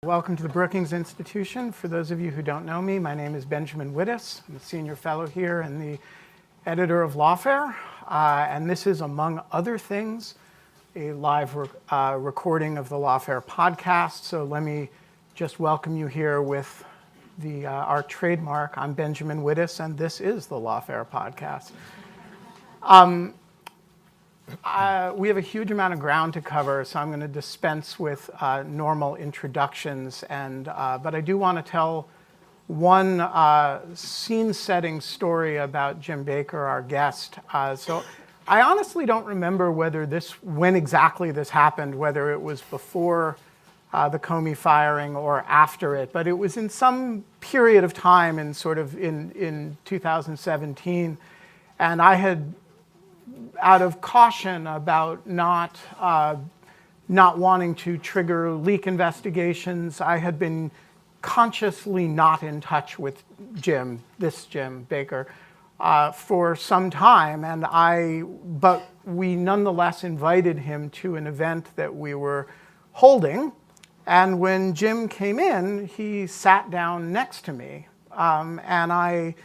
Welcome to the Brookings Institution. For those of you who don't know me, my name is Benjamin Wittes. I'm a senior fellow here and the editor of Lawfare. And this is, among other things, a live recording of the Lawfare podcast. So let me just welcome you here with our trademark. I'm Benjamin Wittes, and this is the Lawfare podcast. We have a huge amount of ground to cover, so I'm going to dispense with normal introductions. But I do want to tell one scene-setting story about Jim Baker, our guest. So I honestly don't remember when exactly this happened, whether it was before the Comey firing or after it. But it was in some period of time in 2017, and I had, out of caution about not wanting to trigger leak investigations, I had been consciously not in touch with Jim Baker, for some time, but we nonetheless invited him to an event that we were holding, and when Jim came in, he sat down next to me, and I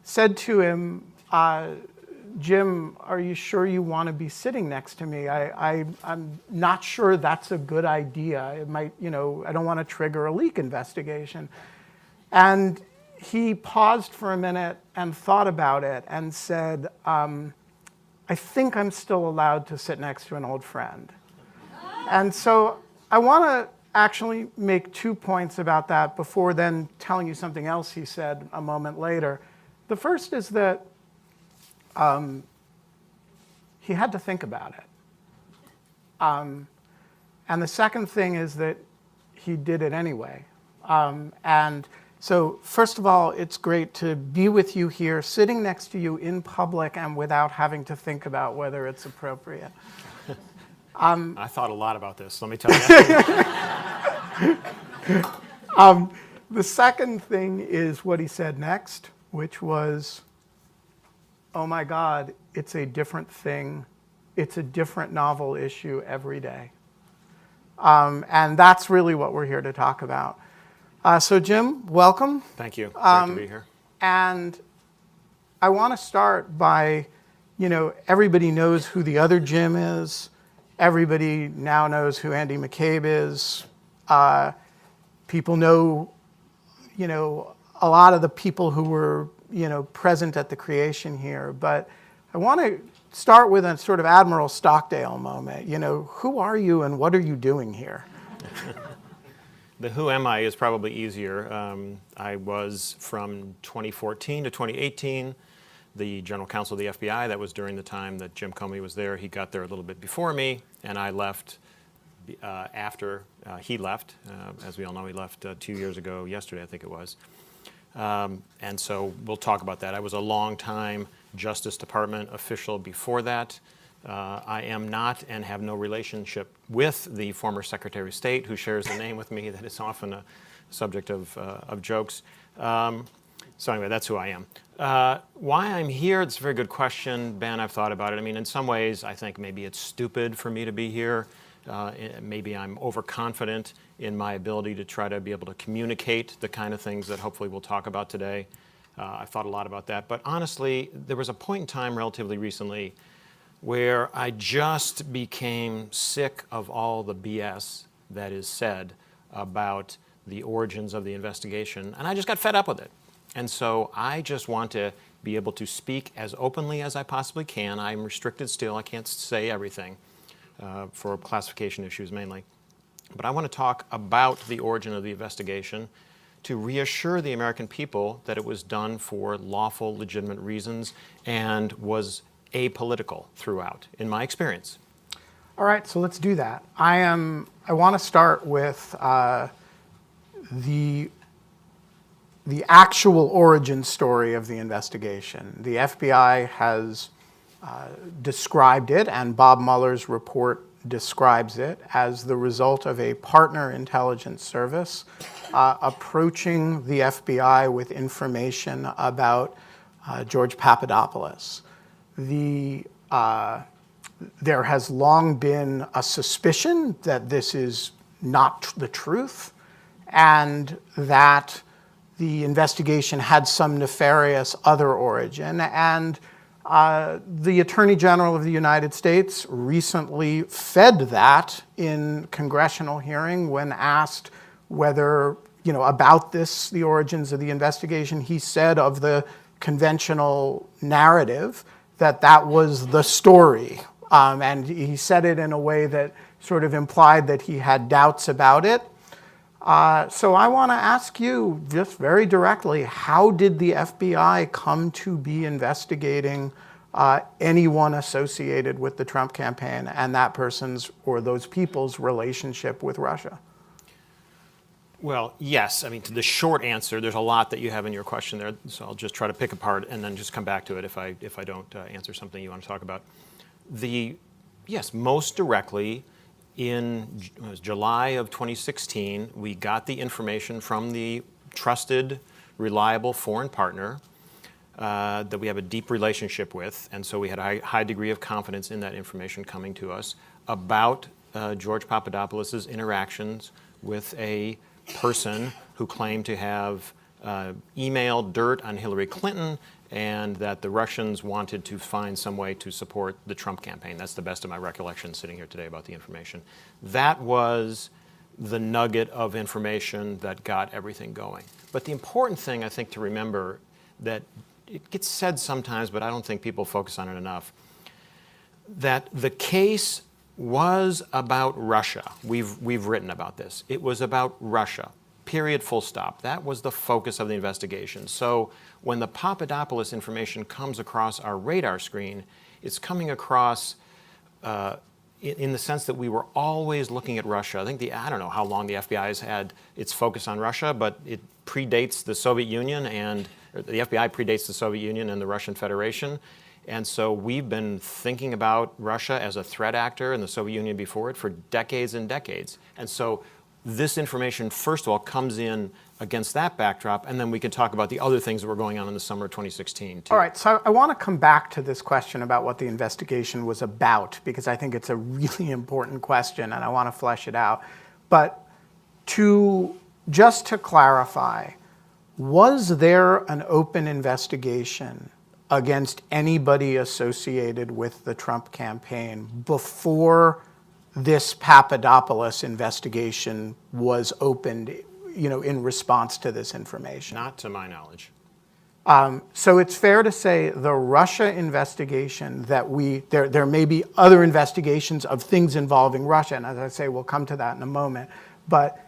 said to him, Jim, are you sure you want to be sitting next to me? I'm not sure that's a good idea. It might, I don't want to trigger a leak investigation. And he paused for a minute and thought about it and said, I think I'm still allowed to sit next to an old friend. And so I want to actually make 2 points about that before then telling you something else he said a moment later. The first is that he had to think about it. And the second thing is that he did it anyway. And so first of all, it's great to be with you here, sitting next to you in public and without having to think about whether it's appropriate. I thought a lot about this, let me tell you. The second thing is what he said next, which was, oh my God, it's a different thing. It's a different novel issue every day. And that's really what we're here to talk about. So Jim, welcome. Thank you, great to be here. And I want to start by, everybody knows who the other Jim is. Everybody now knows who Andy McCabe is. People know, a lot of the people who were present at the creation here. But I want to start with a sort of Admiral Stockdale moment. Who are you and what are you doing here? The who am I is probably easier. I was from 2014 to 2018 the General Counsel of the FBI. That was during the time that Jim Comey was there. He got there a little bit before me, and I left after he left. As we all know, he left 2 years ago, yesterday I think it was. And so we'll talk about that. I was a long-time Justice Department official before that. I am not and have no relationship with the former Secretary of State who shares a name with me that is often a subject of jokes. So anyway, that's who I am. Why I'm here, it's a very good question, Ben. I've thought about it. I mean, in some ways, I think maybe it's stupid for me to be here. Maybe I'm overconfident in my ability to try to be able to communicate the kind of things that hopefully we'll talk about today. I've thought a lot about that. But honestly, there was a point in time relatively recently where I just became sick of all the BS that is said about the origins of the investigation, and I just got fed up with it. And so I just want to be able to speak as openly as I possibly can. I'm restricted still. I can't say everything for classification issues mainly. But I want to talk about the origin of the investigation to reassure the American people that it was done for lawful, legitimate reasons and was apolitical throughout, in my experience. All right, so let's do that. I want to start with the actual origin story of the investigation. The FBI has described it, and Bob Mueller's report describes it as the result of a partner intelligence service approaching the FBI with information about George Papadopoulos. There has long been a suspicion that this is not the truth, and that the investigation had some nefarious other origin. And the Attorney General of the United States recently fed that in congressional hearing when asked whether, about this, the origins of the investigation. He said of the conventional narrative that was the story. And he said it in a way that sort of implied that he had doubts about it. So I want to ask you just very directly, how did the FBI come to be investigating anyone associated with the Trump campaign and that person's or those people's relationship with Russia? Well, yes. I mean, to the short answer, there's a lot that you have in your question there, so I'll just try to pick apart and then just come back to it if I don't answer something you want to talk about. Yes, most directly, in July of 2016, we got the information from the trusted, reliable foreign partner that we have a deep relationship with, and so we had a high degree of confidence in that information coming to us about George Papadopoulos' interactions with a person who claimed to have emailed dirt on Hillary Clinton and that the Russians wanted to find some way to support the Trump campaign. That's the best of my recollection sitting here today about the information. That was the nugget of information that got everything going. But the important thing, I think, to remember, that it gets said sometimes, but I don't think people focus on it enough, that the case was about Russia. We've written about this. It was about Russia. Period, full stop. That was the focus of the investigation. So when the Papadopoulos information comes across our radar screen, it's coming across in the sense that we were always looking at Russia. I don't know how long the FBI has had its focus on Russia, but it predates the Soviet Union the FBI predates the Soviet Union and the Russian Federation. And so we've been thinking about Russia as a threat actor and the Soviet Union before it for decades and decades. And so this information, first of all, comes in against that backdrop, and then we can talk about the other things that were going on in the summer of 2016, too. All right, so I want to come back to this question about what the investigation was about, because I think it's a really important question, and I want to flesh it out. But just to clarify, was there an open investigation against anybody associated with the Trump campaign before this Papadopoulos investigation was opened, in response to this information? Not to my knowledge. So it's fair to say the Russia investigation there may be other investigations of things involving Russia, and as I say, we'll come to that in a moment. But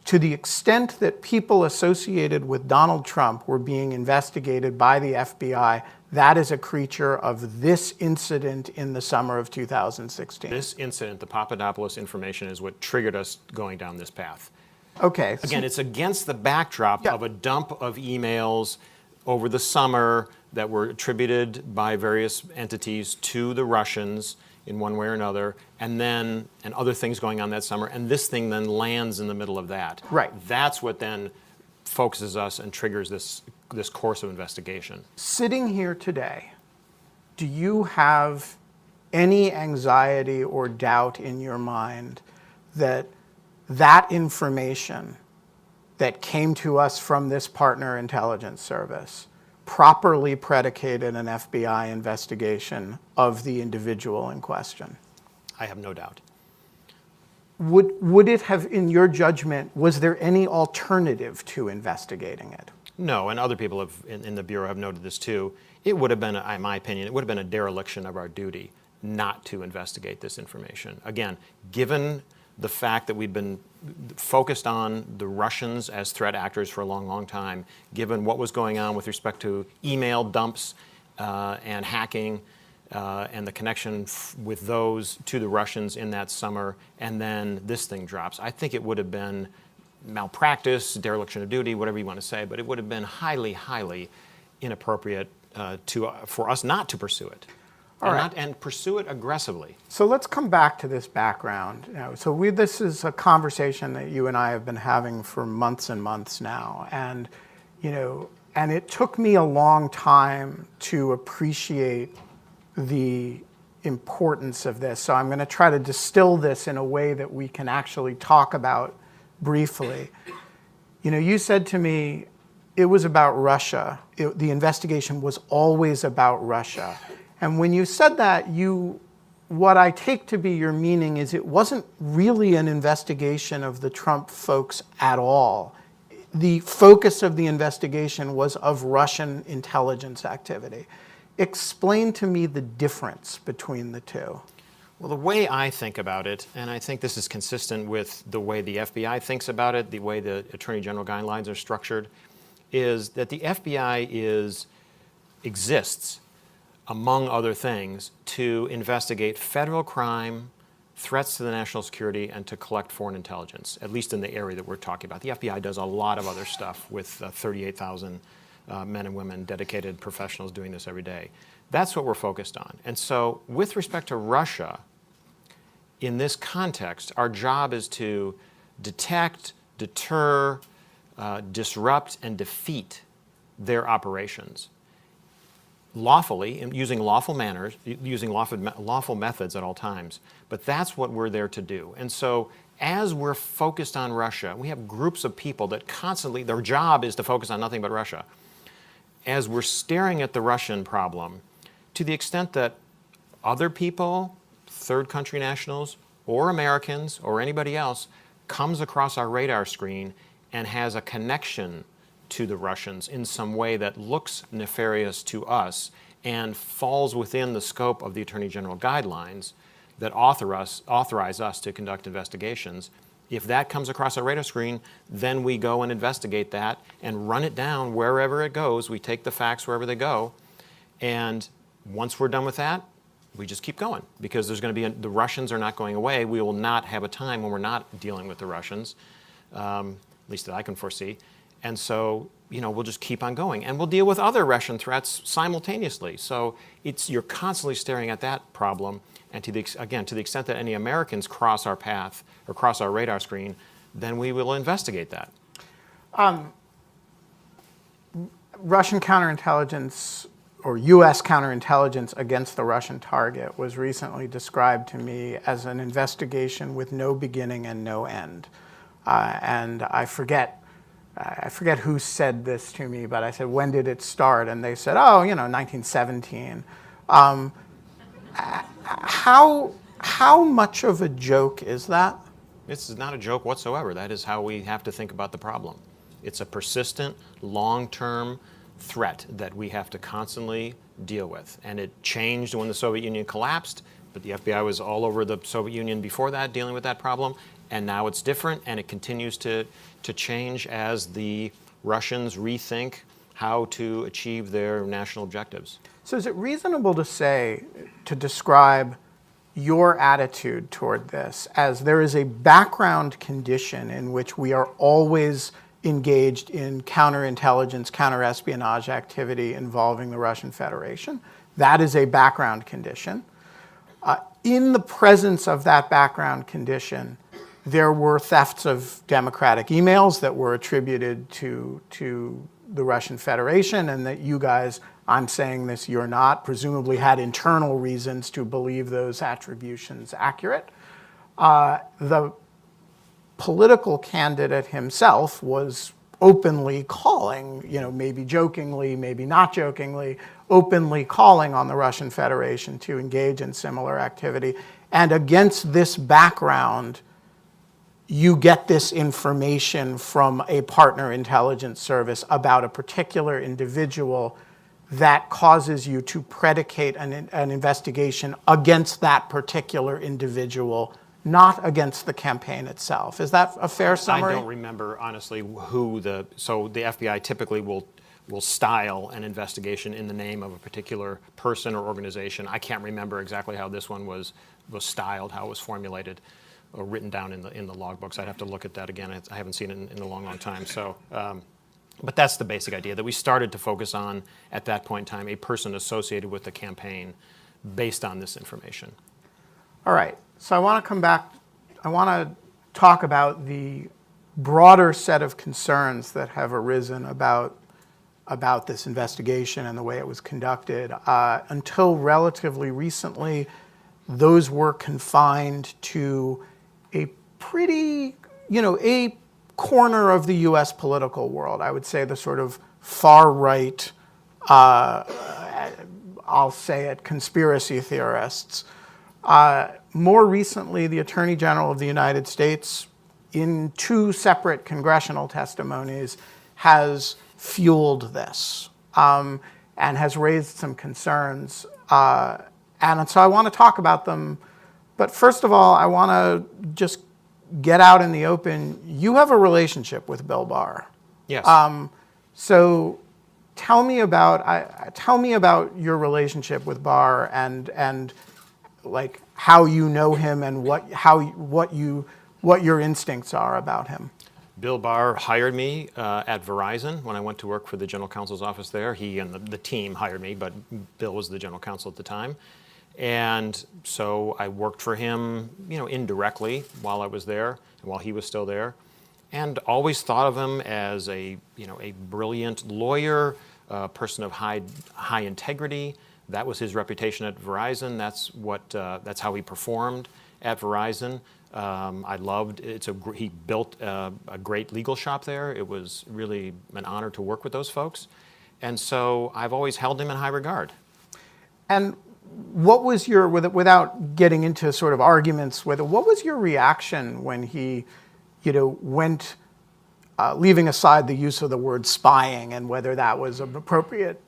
to the extent that people associated with Donald Trump were being investigated by the FBI, that is a creature of this incident in the summer of 2016. This incident, the Papadopoulos information, is what triggered us going down this path. Okay. Again, it's against the backdrop of a dump of emails over the summer that were attributed by various entities to the Russians in one way or another, and other things going on that summer, and this thing then lands in the middle of that. Right. That's what then focuses us and triggers this course of investigation. Sitting here today, do you have any anxiety or doubt in your mind that information that came to us from this partner intelligence service properly predicated an FBI investigation of the individual in question? I have no doubt. Would it have, in your judgment, was there any alternative to investigating it? No, and other people in the Bureau have noted this too. It would have been, in my opinion, it would have been a dereliction of our duty not to investigate this information. Again, given the fact that we've been focused on the Russians as threat actors for a long, long time, given what was going on with respect to email dumps and hacking and the connection with those to the Russians in that summer, and then this thing drops, I think it would have been malpractice, dereliction of duty, whatever you want to say, but it would have been highly, highly inappropriate for us not to pursue it. All right. And pursue it aggressively. So let's come back to this background. This is a conversation that you and I have been having for months and months now, and it took me a long time to appreciate the importance of this. So I'm going to try to distill this in a way that we can actually talk about briefly. You said to me it was about Russia. The investigation was always about Russia. And when you said that, what I take to be your meaning is it wasn't really an investigation of the Trump folks at all. The focus of the investigation was of Russian intelligence activity. Explain to me the difference between the two. Well, the way I think about it, and I think this is consistent with the way the FBI thinks about it, the way the Attorney General guidelines are structured, is that the FBI exists, among other things, to investigate federal crime, threats to the national security, and to collect foreign intelligence, at least in the area that we're talking about. The FBI does a lot of other stuff with 38,000 men and women, dedicated professionals doing this every day. That's what we're focused on. And so with respect to Russia, in this context, our job is to detect, deter, disrupt, and defeat their operations lawfully, using lawful manners, using lawful methods at all times. But that's what we're there to do. And so as we're focused on Russia, we have groups of people that constantly, their job is to focus on nothing but Russia. As we're staring at the Russian problem, to the extent that other people, third country nationals, or Americans, or anybody else, comes across our radar screen and has a connection to the Russians in some way that looks nefarious to us and falls within the scope of the Attorney General guidelines that authorize us to conduct investigations, if that comes across our radar screen, then we go and investigate that and run it down wherever it goes. We take the facts wherever they go. And once we're done with that, we just keep going, because there's going to be the Russians are not going away. We will not have a time when we're not dealing with the Russians, at least that I can foresee. And so, we'll just keep on going, and we'll deal with other Russian threats simultaneously. So you're constantly staring at that problem, and to the extent that any Americans cross our path or cross our radar screen, then we will investigate that. Russian counterintelligence or U.S. counterintelligence against the Russian target was recently described to me as an investigation with no beginning and no end. And I forget who said this to me, but I said, when did it start? And they said, 1917. How much of a joke is that? This is not a joke whatsoever. That is how we have to think about the problem. It's a persistent, long-term threat that we have to constantly deal with. And it changed when the Soviet Union collapsed, but the FBI was all over the Soviet Union before that, dealing with that problem. And now it's different, and it continues to change as the Russians rethink how to achieve their national objectives. So is it reasonable to describe your attitude toward this as there is a background condition in which we are always engaged in counterintelligence, counterespionage activity involving the Russian Federation? That is a background condition. In the presence of that background condition, there were thefts of democratic emails that were attributed to the Russian Federation, and that you guys, I'm saying this, you're not, presumably had internal reasons to believe those attributions accurate. The political candidate himself was openly calling, maybe jokingly, maybe not jokingly, openly calling on the Russian Federation to engage in similar activity. And against this background, you get this information from a partner intelligence service about a particular individual that causes you to predicate an investigation against that particular individual, not against the campaign itself. Is that a fair summary? I don't remember, honestly, so the FBI typically will style an investigation in the name of a particular person or organization. I can't remember exactly how this one was styled, how it was formulated or written down in the logbooks. I'd have to look at that again. I haven't seen it in a long, long time. So, but that's the basic idea, that we started to focus on, at that point in time, a person associated with the campaign based on this information. All right. So I want to come back. I want to talk about the broader set of concerns that have arisen about this investigation and the way it was conducted. Until relatively recently, those were confined to a pretty, a corner of the U.S. political world. I would say the sort of far-right, I'll say it, conspiracy theorists. More recently, the Attorney General of the United States, in 2 separate congressional testimonies, has fueled this and has raised some concerns. And so I want to talk about them. But first of all, I want to just get out in the open. You have a relationship with Bill Barr. Yes. So tell me about your relationship with Barr and like how you know him and what your instincts are about him. Bill Barr hired me at Verizon when I went to work for the General Counsel's office there. He and the team hired me, but Bill was the General Counsel at the time. And so I worked for him, indirectly while I was there and while he was still there, and always thought of him as a brilliant lawyer, a person of high integrity. That was his reputation at Verizon. That's how he performed at Verizon. I loved it. He built a great legal shop there. It was really an honor to work with those folks, and so I've always held him in high regard. And what was your, without getting into sort of arguments with it, what was your reaction when he, went, leaving aside the use of the word spying and whether that was an appropriate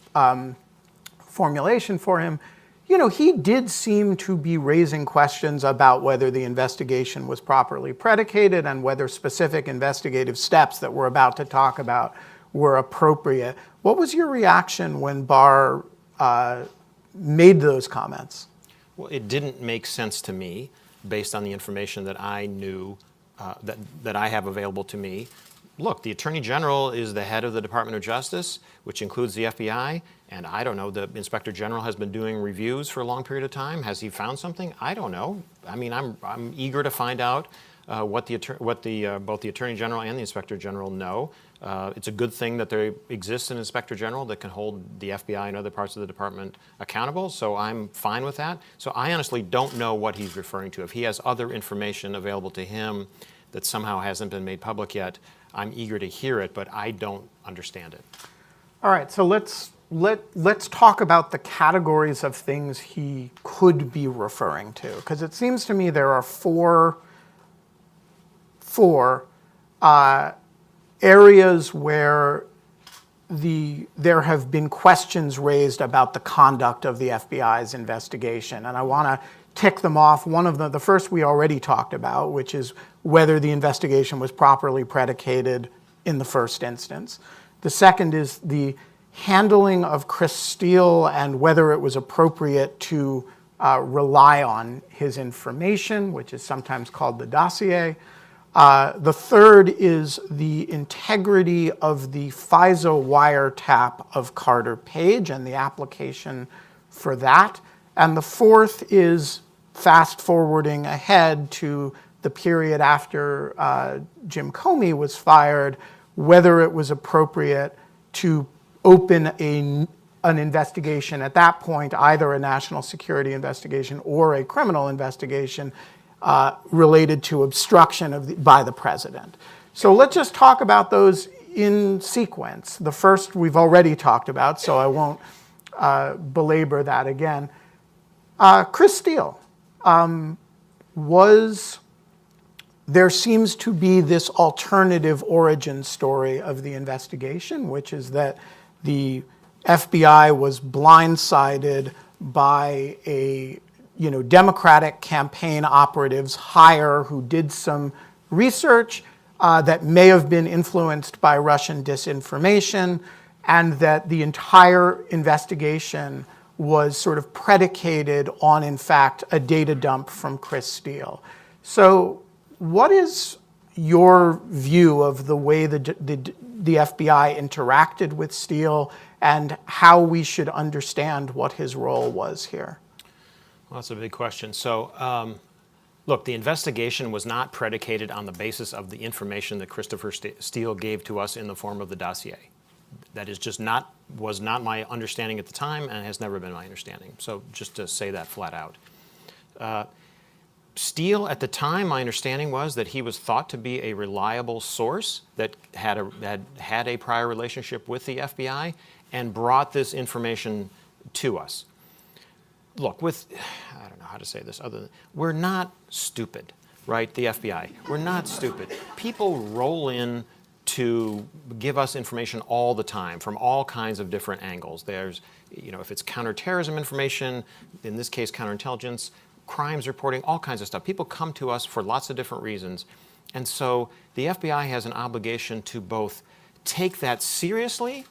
formulation for him? He did seem to be raising questions about whether the investigation was properly predicated and whether specific investigative steps that we're about to talk about were appropriate. What was your reaction when Barr made those comments? Well, it didn't make sense to me based on the information that I knew, that I have available to me. Look, the Attorney General is the head of the Department of Justice, which includes the FBI, and I don't know, the Inspector General has been doing reviews for a long period of time. Has he found something? I don't know. I mean, I'm eager to find out what both the Attorney General and the Inspector General know. It's a good thing that there exists an Inspector General that can hold the FBI and other parts of the department accountable, so I'm fine with that. So I honestly don't know what he's referring to. If he has other information available to him that somehow hasn't been made public yet, I'm eager to hear it, but I don't understand it. All right, so let's talk about the categories of things he could be referring to, because it seems to me there are four areas where there have been questions raised about the conduct of the FBI's investigation, and I want to tick them off. One of the first we already talked about, which is whether the investigation was properly predicated in the first instance. The second is the handling of Chris Steele and whether it was appropriate to rely on his information, which is sometimes called the dossier. The third is the integrity of the FISA wiretap of Carter Page and the application for that. And the fourth is fast forwarding ahead to the period after Jim Comey was fired, whether it was appropriate to open an investigation at that point, either a national security investigation or a criminal investigation related to obstruction by the president. So let's just talk about those in sequence. The first we've already talked about, so I won't belabor that again. Chris Steele there seems to be this alternative origin story of the investigation, which is that the FBI was blindsided by a Democratic campaign operatives hire who did some research that may have been influenced by Russian disinformation, and that the entire investigation was sort of predicated on, in fact, a data dump from Chris Steele. So what is your view of the way the FBI interacted with Steele and how we should understand what his role was here? Well, that's a big question. So, look, the investigation was not predicated on the basis of the information that Christopher Steele gave to us in the form of the dossier. That is just was not my understanding at the time and has never been my understanding. So just to say that flat out. Steele, at the time, my understanding was that he was thought to be a reliable source that had a prior relationship with the FBI and brought this information to us. Look, I don't know how to say this other than, we're not stupid, right? The FBI, we're not stupid. People roll in to give us information all the time from all kinds of different angles. There's, if it's counterterrorism information, in this case, counterintelligence, crimes reporting, all kinds of stuff. People come to us for lots of different reasons. And so the FBI has an obligation to both take that seriously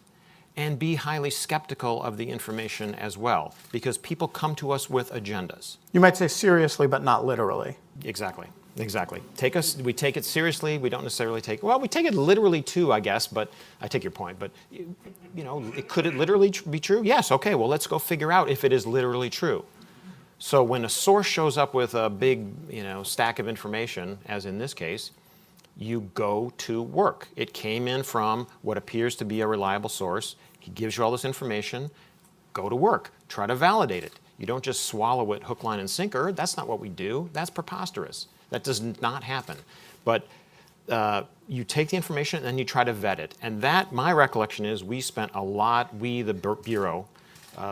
and be highly skeptical of the information as well, because people come to us with agendas. You might say seriously, but not literally. Exactly. We take it seriously. We don't necessarily we take it literally too, I guess, but I take your point. But, could it literally be true? Yes, okay, well, let's go figure out if it is literally true. So when a source shows up with a big, stack of information, as in this case, you go to work. It came in from what appears to be a reliable source. He gives you all this information. Go to work. Try to validate it. You don't just swallow it hook, line, and sinker. That's not what we do. That's preposterous. That does not happen. But you take the information and then you try to vet it. And that, my recollection is, the Bureau,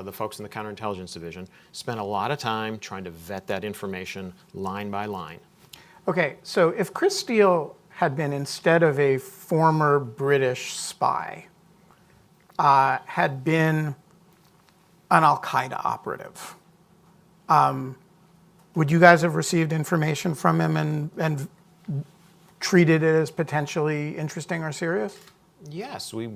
the folks in the Counterintelligence Division, spent a lot of time trying to vet that information line by line. Okay, so if Chris Steele had been, instead of a former British spy, had been an Al-Qaeda operative, would you guys have received information from him and treated it as potentially interesting or serious? Yes, we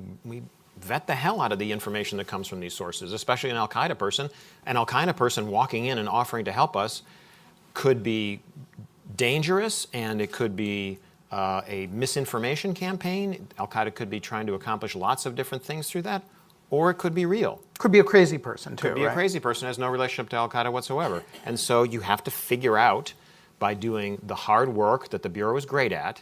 vet the hell out of the information that comes from these sources, especially an Al-Qaeda person. An Al-Qaeda person walking in and offering to help us could be dangerous, and it could be a misinformation campaign. Al-Qaeda could be trying to accomplish lots of different things through that, or it could be real. Could be a crazy person, too, Could be a crazy person, has no relationship to Al-Qaeda whatsoever. And so you have to figure out, by doing the hard work that the Bureau is great at,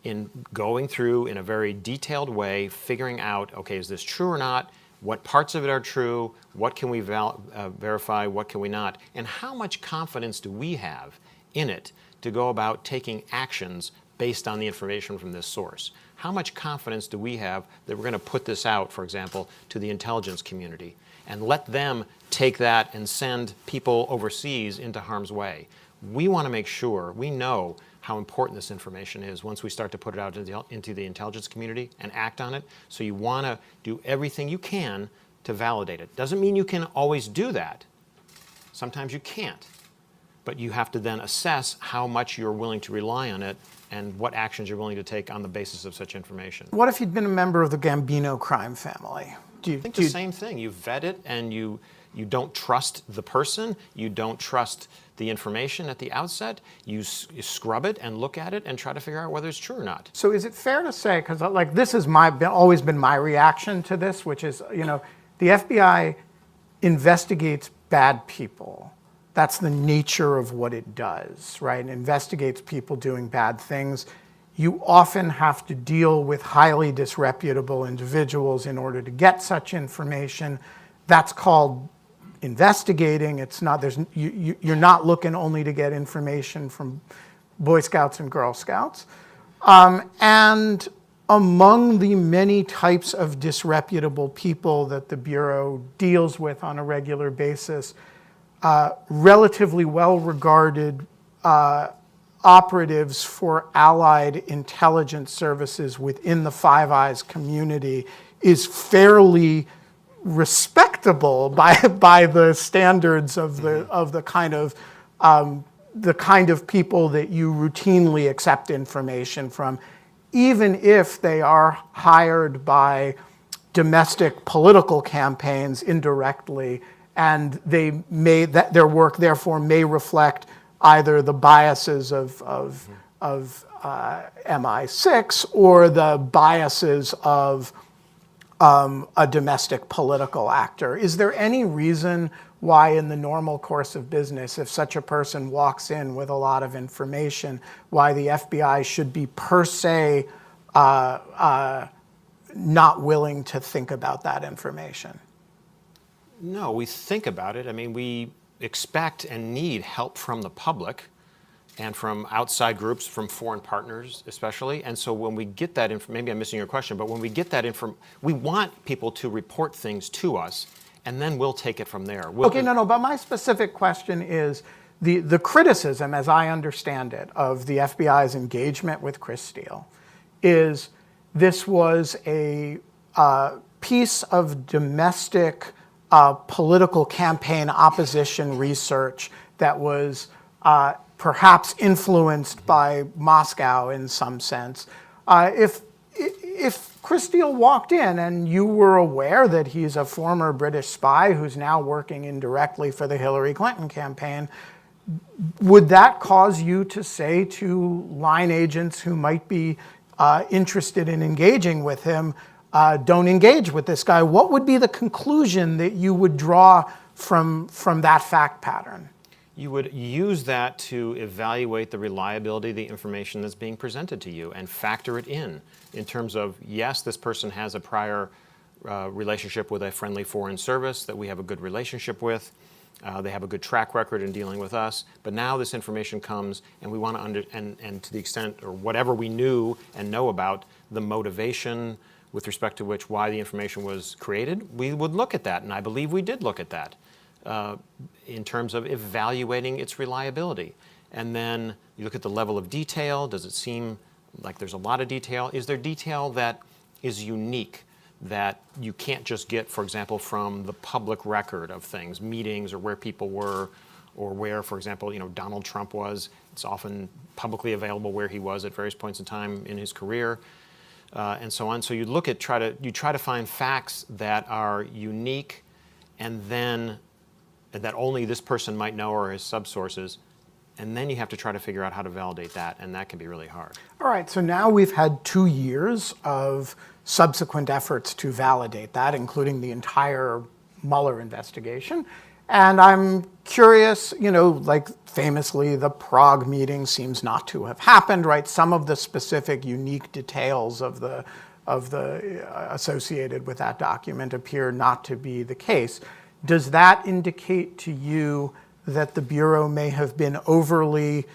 in going through in a very detailed way, figuring out, okay, is this true or not? What parts of it are true? What can we verify? What can we not? And how much confidence do we have in it to go about taking actions based on the information from this source? How much confidence do we have that we're going to put this out, for example, to the intelligence community and let them take that and send people overseas into harm's way? We want to make sure we know how important this information is once we start to put it out into the intelligence community and act on it. So you want to do everything you can to validate it. Doesn't mean you can always do that. Sometimes you can't. But you have to then assess how much you're willing to rely on it and what actions you're willing to take on the basis of such information. What if he'd been a member of the Gambino crime family? I think the same thing. You vet it, and you don't trust the person. You don't trust the information at the outset. You scrub it and look at it and try to figure out whether it's true or not. So is it fair to say, because this has always been my reaction to this, which is, the FBI investigates bad people. That's the nature of what it does, right? It investigates people doing bad things. You often have to deal with highly disreputable individuals in order to get such information. That's called investigating. It's not, you're not looking only to get information from Boy Scouts and Girl Scouts. And among the many types of disreputable people that the Bureau deals with on a regular basis, relatively well-regarded operatives for allied intelligence services within the Five Eyes community is fairly respectable by the standards of the kind of people that you routinely accept information from, even if they are hired by domestic political campaigns indirectly, and their work therefore may reflect either the biases of MI6 or the biases of a domestic political actor. Is there any reason why in the normal course of business, if such a person walks in with a lot of information, why the FBI should be per se not willing to think about that information? No, we think about it. I mean, we expect and need help from the public and from outside groups, from foreign partners especially. And so when we get that information, maybe I'm missing your question, but when we get that information, we want people to report things to us, and then we'll take it from there. Okay, no, but my specific question is the criticism, as I understand it, of the FBI's engagement with Chris Steele is this was a piece of domestic political campaign opposition research that was perhaps influenced by Moscow in some sense. If Chris Steele walked in and you were aware that he's a former British spy who's now working indirectly for the Hillary Clinton campaign, would that cause you to say to line agents who might be interested in engaging with him, don't engage with this guy? What would be the conclusion that you would draw from that fact pattern? You would use that to evaluate the reliability of the information that's being presented to you and factor it in terms of, yes, this person has a prior relationship with a friendly foreign service that we have a good relationship with. They have a good track record in dealing with us, but now this information comes and we want to and to the extent or whatever we knew and know about the motivation with respect to why the information was created, we would look at that, and I believe we did look at that. In terms of evaluating its reliability. And then you look at the level of detail. Does it seem like there's a lot of detail? Is there detail that is unique that you can't just get, for example, from the public record of things, meetings or where people were, or where, for example, Donald Trump was? It's often publicly available where he was at various points in time in his career, and so on. So you look at try to find facts that are unique, and then that only this person might know or his subsources, and then you have to try to figure out how to validate that, and that can be really hard. All right, so now we've had 2 years of subsequent efforts to validate that, including the entire Mueller investigation. And I'm curious, like famously, the Prague meeting seems not to have happened, right? Some of the specific unique details of the associated with that document appear not to be the case. Does that indicate to you that the Bureau may have been overly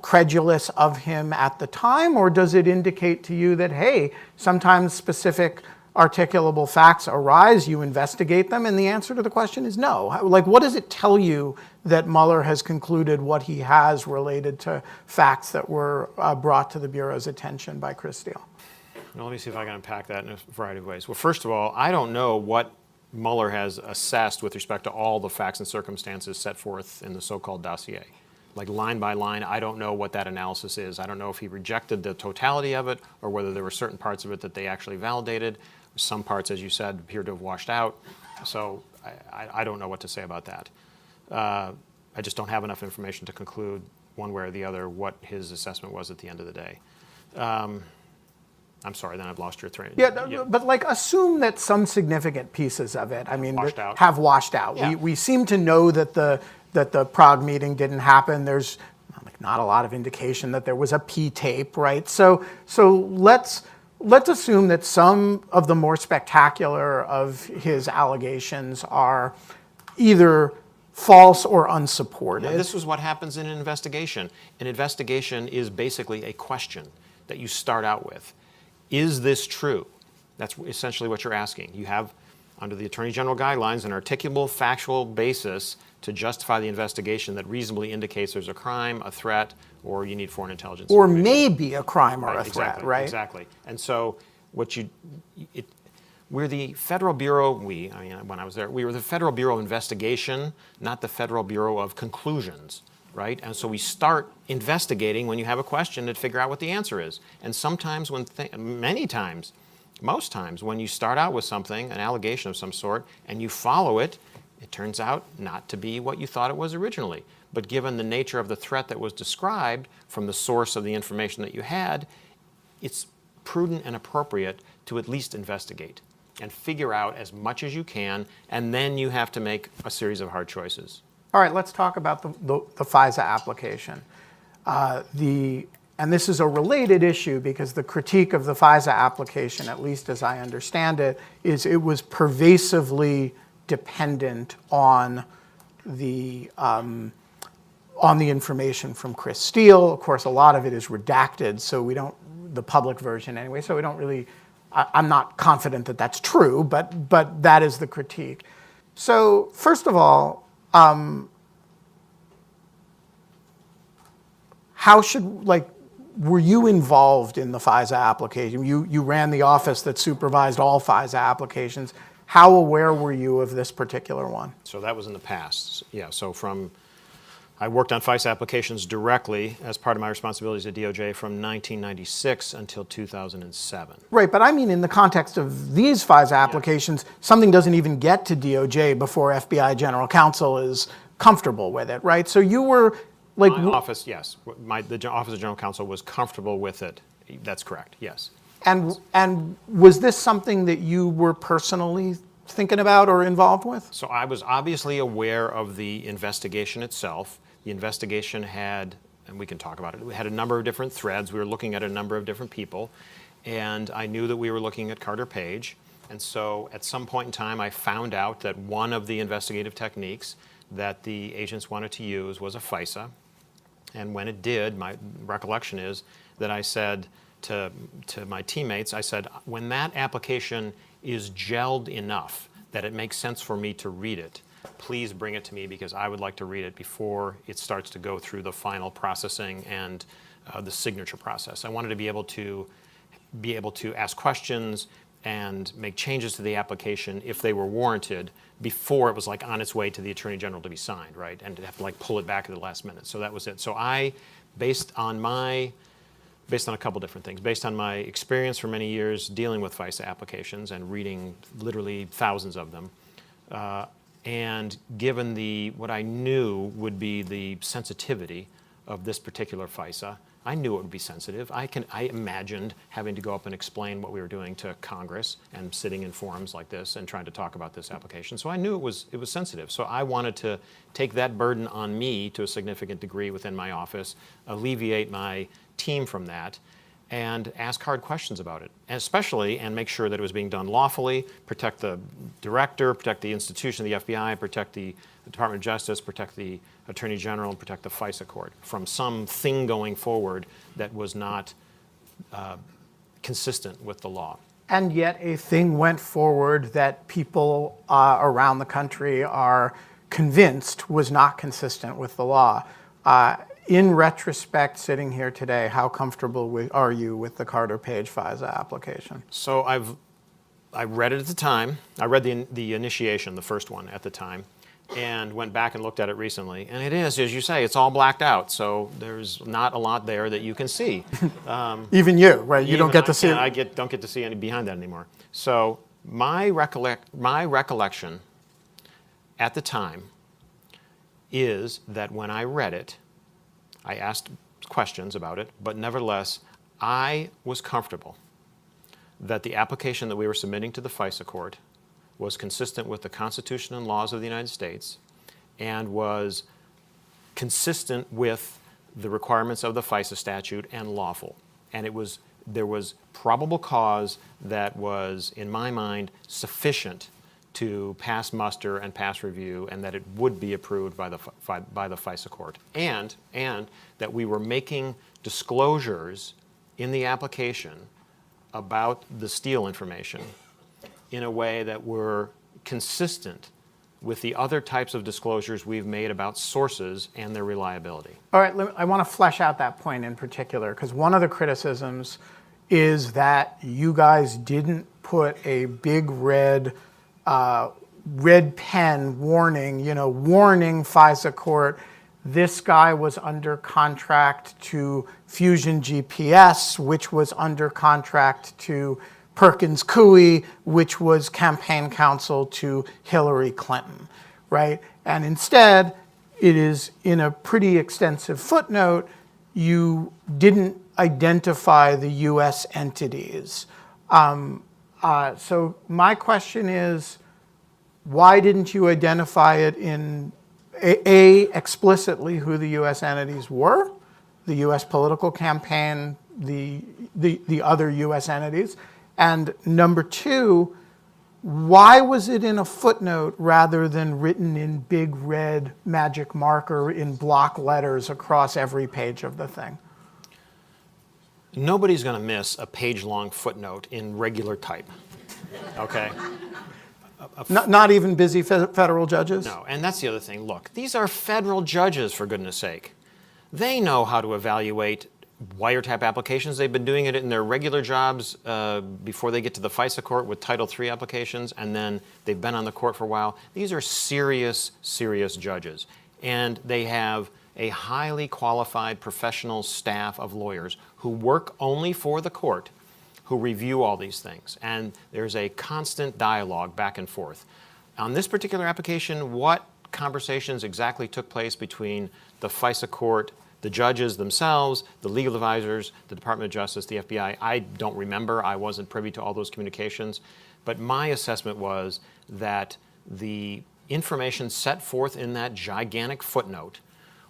credulous of him at the time, or does it indicate to you that, hey, sometimes specific articulable facts arise, you investigate them, and the answer to the question is no? Like, what does it tell you that Mueller has concluded what he has related to facts that were brought to the Bureau's attention by Chris Steele? Well, let me see if I can unpack that in a variety of ways. Well, first of all, I don't know what Mueller has assessed with respect to all the facts and circumstances set forth in the so-called dossier. Like line by line, I don't know what that analysis is. I don't know if he rejected the totality of it or whether there were certain parts of it that they actually validated. Some parts, as you said, appear to have washed out. So I don't know what to say about that. I just don't have enough information to conclude one way or the other what his assessment was at the end of the day. I'm sorry, then I've lost your train. Yeah, but like assume that some significant pieces of it, have washed out. Yeah. We seem to know that the Prague meeting didn't happen. There's not a lot of indication that there was a P tape, right? So let's assume that some of the more spectacular of his allegations are either false or unsupported. Now, this is what happens in an investigation. An investigation is basically a question that you start out with. Is this true? That's essentially what you're asking. You have, under the Attorney General guidelines, an articulable factual basis to justify the investigation that reasonably indicates there's a crime, a threat, or you need foreign intelligence. Or maybe a crime or a threat, exactly, right? Exactly. And so we're the Federal Bureau, when I was there, we were the Federal Bureau of Investigation, not the Federal Bureau of Conclusions, right? And so we start investigating when you have a question to figure out what the answer is. And sometimes most times when you start out with something, an allegation of some sort, and you follow it, it turns out not to be what you thought it was originally. But given the nature of the threat that was described from the source of the information that you had, it's prudent and appropriate to at least investigate and figure out as much as you can, and then you have to make a series of hard choices. All right, let's talk about the FISA application. And this is a related issue because the critique of the FISA application, at least as I understand it, is it was pervasively dependent on on the information from Chris Steele. Of course, a lot of it is redacted, so we don't, the public version anyway, so we don't really, I'm not confident that that's true, but that is the critique. So first of all, were you involved in the FISA application? You ran the office that supervised all FISA applications. How aware were you of this particular one? So that was in the past. Yeah, so I worked on FISA applications directly as part of my responsibilities at DOJ from 1996 until 2007. Right, but I mean in the context of these FISA applications, something doesn't even get to DOJ before FBI General Counsel is comfortable with it, right? So you were like... My office, yes. The Office of General Counsel was comfortable with it. That's correct, yes. And was this something that you were personally thinking about or involved with? So I was obviously aware of the investigation itself. The investigation had, and we can talk about it, we had a number of different threads. We were looking at a number of different people. And I knew that we were looking at Carter Page. And so at some point in time, I found out that one of the investigative techniques that the agents wanted to use was a FISA. And when it did, my recollection is that I said to my teammates, I said, when that application is gelled enough that it makes sense for me to read it, please bring it to me because I would like to read it before it starts to go through the final processing and the signature process. I wanted to be able to ask questions and make changes to the application if they were warranted before it was like on its way to the Attorney General to be signed, right? And to have to like pull it back at the last minute. So that was it. So I, based on a couple different things, based on my experience for many years dealing with FISA applications and reading literally thousands of them, and given what I knew would be the sensitivity of this particular FISA, I knew it would be sensitive. I imagined having to go up and explain what we were doing to Congress and sitting in forums like this and trying to talk about this application. So I knew it was sensitive. So I wanted to take that burden on me to a significant degree within my office, alleviate my team from that, and ask hard questions about it, and make sure that it was being done lawfully, protect the director, protect the institution, the FBI, protect the Department of Justice, protect the Attorney General, and protect the FISA court from something going forward that was not consistent with the law. And yet a thing went forward that people around the country are convinced was not consistent with the law. In retrospect, sitting here today, how comfortable are you with the Carter Page FISA application? So I read it at the time. I read the initiation, the first one at the time, and went back and looked at it recently. And it is, as you say, it's all blacked out. So there's not a lot there that you can see. Even you, right? You don't get to see it. I don't get to see any behind that anymore. So my recollection at the time is that when I read it, I asked questions about it, but nevertheless, I was comfortable that the application that we were submitting to the FISA court was consistent with the Constitution and laws of the United States and was consistent with the requirements of the FISA statute and lawful. And there was probable cause that was, in my mind, sufficient to pass muster and pass review, and that it would be approved by the FISA court, and that we were making disclosures in the application about the Steele information in a way that were consistent with the other types of disclosures we've made about sources and their reliability. All right, I want to flesh out that point in particular, because one of the criticisms is that you guys didn't put a big red pen warning, warning FISA court, this guy was under contract to Fusion GPS, which was under contract to Perkins Coie, which was campaign counsel to Hillary Clinton, right? And instead, it is in a pretty extensive footnote, you didn't identify the US entities. So my question is, why didn't you identify it in explicitly who the U.S. entities were, the U.S. political campaign, the other U.S. entities, and number two, Why was it in a footnote rather than written in big red magic marker in block letters across every page of the thing? Nobody's going to miss a page-long footnote in regular type, okay? Not even busy federal judges? No, and that's the other thing. Look, these are federal judges, for goodness sake. They know how to evaluate wiretap applications. They've been doing it in their regular jobs before they get to the FISA court with Title III applications, and then they've been on the court for a while. These are serious, serious judges, and they have a highly qualified professional staff of lawyers who work only for the court, who review all these things. And there's a constant dialogue back and forth. On this particular application, what conversations exactly took place between the FISA court, the judges themselves, the legal advisors, the Department of Justice, the FBI, I don't remember. I wasn't privy to all those communications. But my assessment was that the information set forth in that gigantic footnote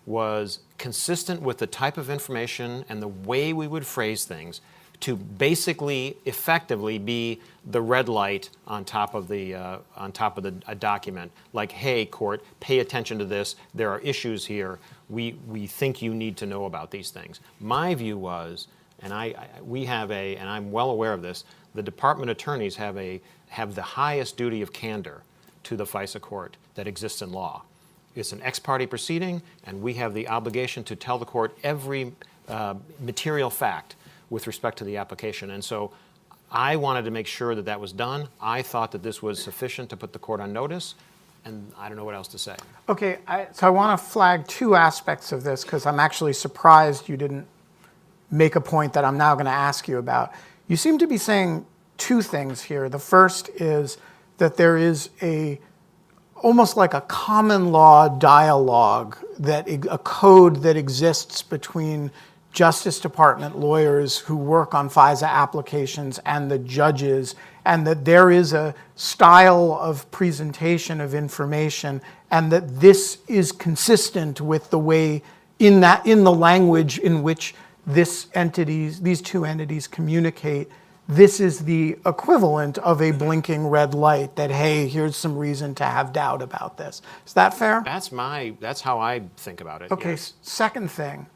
was consistent with the type of information and the way we would phrase things to basically, effectively be the red light on top of a document. Like, hey, court, pay attention to this. There are issues here. We think you need to know about these things. My view was, and we have and I'm well aware of this, the department attorneys have the highest duty of candor to the FISA court that exists in law. It's an ex parte proceeding, and we have the obligation to tell the court every material fact with respect to the application. And so I wanted to make sure that that was done. I thought that this was sufficient to put the court on notice, and I don't know what else to say. Okay, so I want to flag two aspects of this because I'm actually surprised you didn't make a point that I'm now going to ask you about. You seem to be saying two things here. The first is that there is almost like a common law dialogue, a code that exists between Justice Department lawyers who work on FISA applications and the judges, and that there is a style of presentation of information, and that this is consistent with the way in the language in which these two entities communicate. This is the equivalent of a blinking red light that, hey, here's some reason to have doubt about this. Is that fair? That's how I think about it. Okay, yes. Second thing,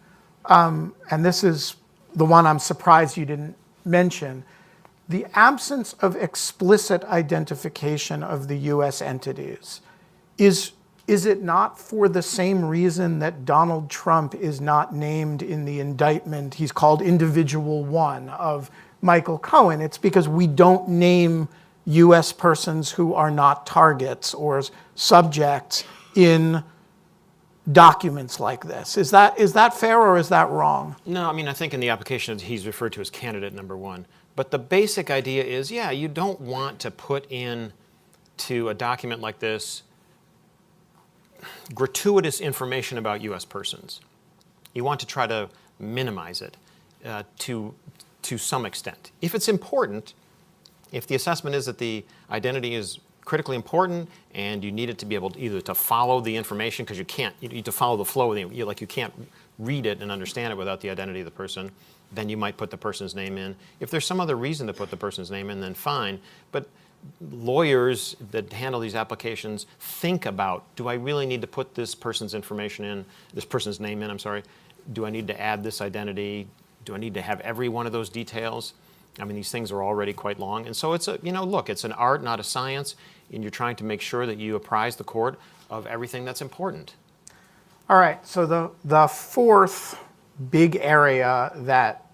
and this is the one I'm surprised you didn't mention, the absence of explicit identification of the U.S. entities. Is it not for the same reason that Donald Trump is not named in the indictment? He's called Individual 1 of Michael Cohen. It's because we don't name U.S. persons who are not targets or subjects in documents like this. Is that fair or is that wrong? No, I mean, I think in the application he's referred to as candidate number 1. But the basic idea is, yeah, you don't want to put in to a document like this gratuitous information about U.S. persons. You want to try to minimize it to some extent. If it's important, if the assessment is that the identity is critically important and you need it to be able to either to follow the information, because you need to follow the flow of you can't read it and understand it without the identity of the person, then you might put the person's name in. If there's some other reason to put the person's name in, then fine. But lawyers that handle these applications think about, do I really need to put this person's name in, I'm sorry. Do I need to add this identity? Do I need to have every one of those details? I mean, these things are already quite long. And so it's it's an art, not a science, and you're trying to make sure that you apprise the court of everything that's important. All right, so the fourth big area that,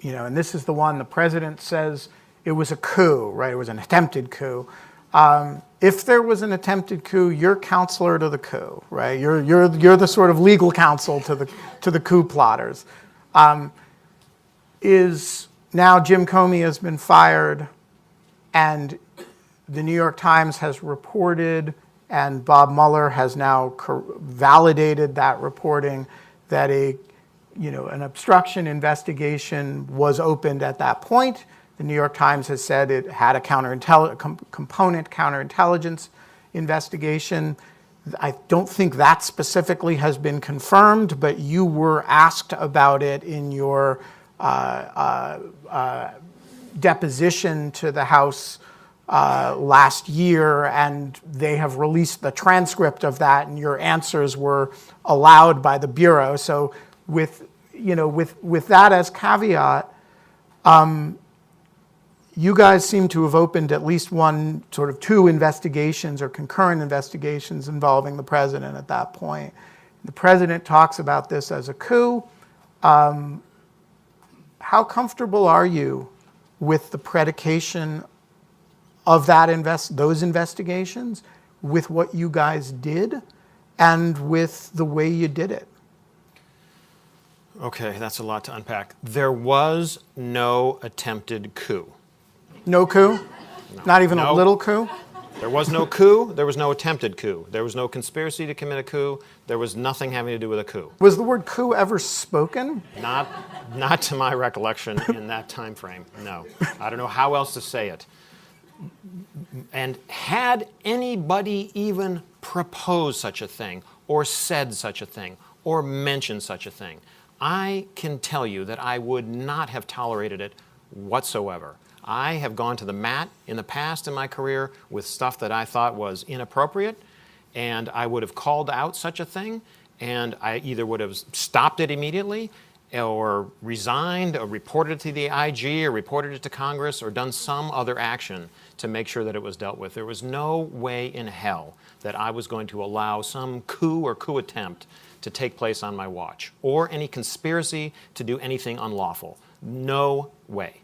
and this is the one the president says it was a coup, right? It was an attempted coup. If there was an attempted coup, you're counselor to the coup, right? You're the sort of legal counsel to the coup plotters. Now Jim Comey has been fired, and the New York Times has reported, and Bob Mueller has now validated that reporting, that an obstruction investigation was opened at that point. The New York Times has said it had a counterintelligence investigation. I don't think that specifically has been confirmed, but you were asked about it in your deposition to the House last year, and they have released the transcript of that, and your answers were allowed by the Bureau. So with that as caveat, you guys seem to have opened at least two investigations or concurrent investigations involving the president at that point. The president talks about this as a coup. How comfortable are you with the predication of those investigations, with what you guys did, and with the way you did it? Okay, that's a lot to unpack. There was no attempted coup. No coup? No. Not even No. a little coup? There was no coup. There was no attempted coup. There was no conspiracy to commit a coup. There was nothing having to do with a coup. Was the word coup ever spoken? Not to my recollection in that time frame, no. I don't know how else to say it. And had anybody even proposed such a thing, or said such a thing, or mentioned such a thing, I can tell you that I would not have tolerated it whatsoever. I have gone to the mat in the past in my career with stuff that I thought was inappropriate, and I would have called out such a thing, and I either would have stopped it immediately, or resigned, or reported it to the IG, or reported it to Congress, or done some other action to make sure that it was dealt with. There was no way in hell that I was going to allow some coup or coup attempt to take place on my watch, or any conspiracy to do anything unlawful. No way.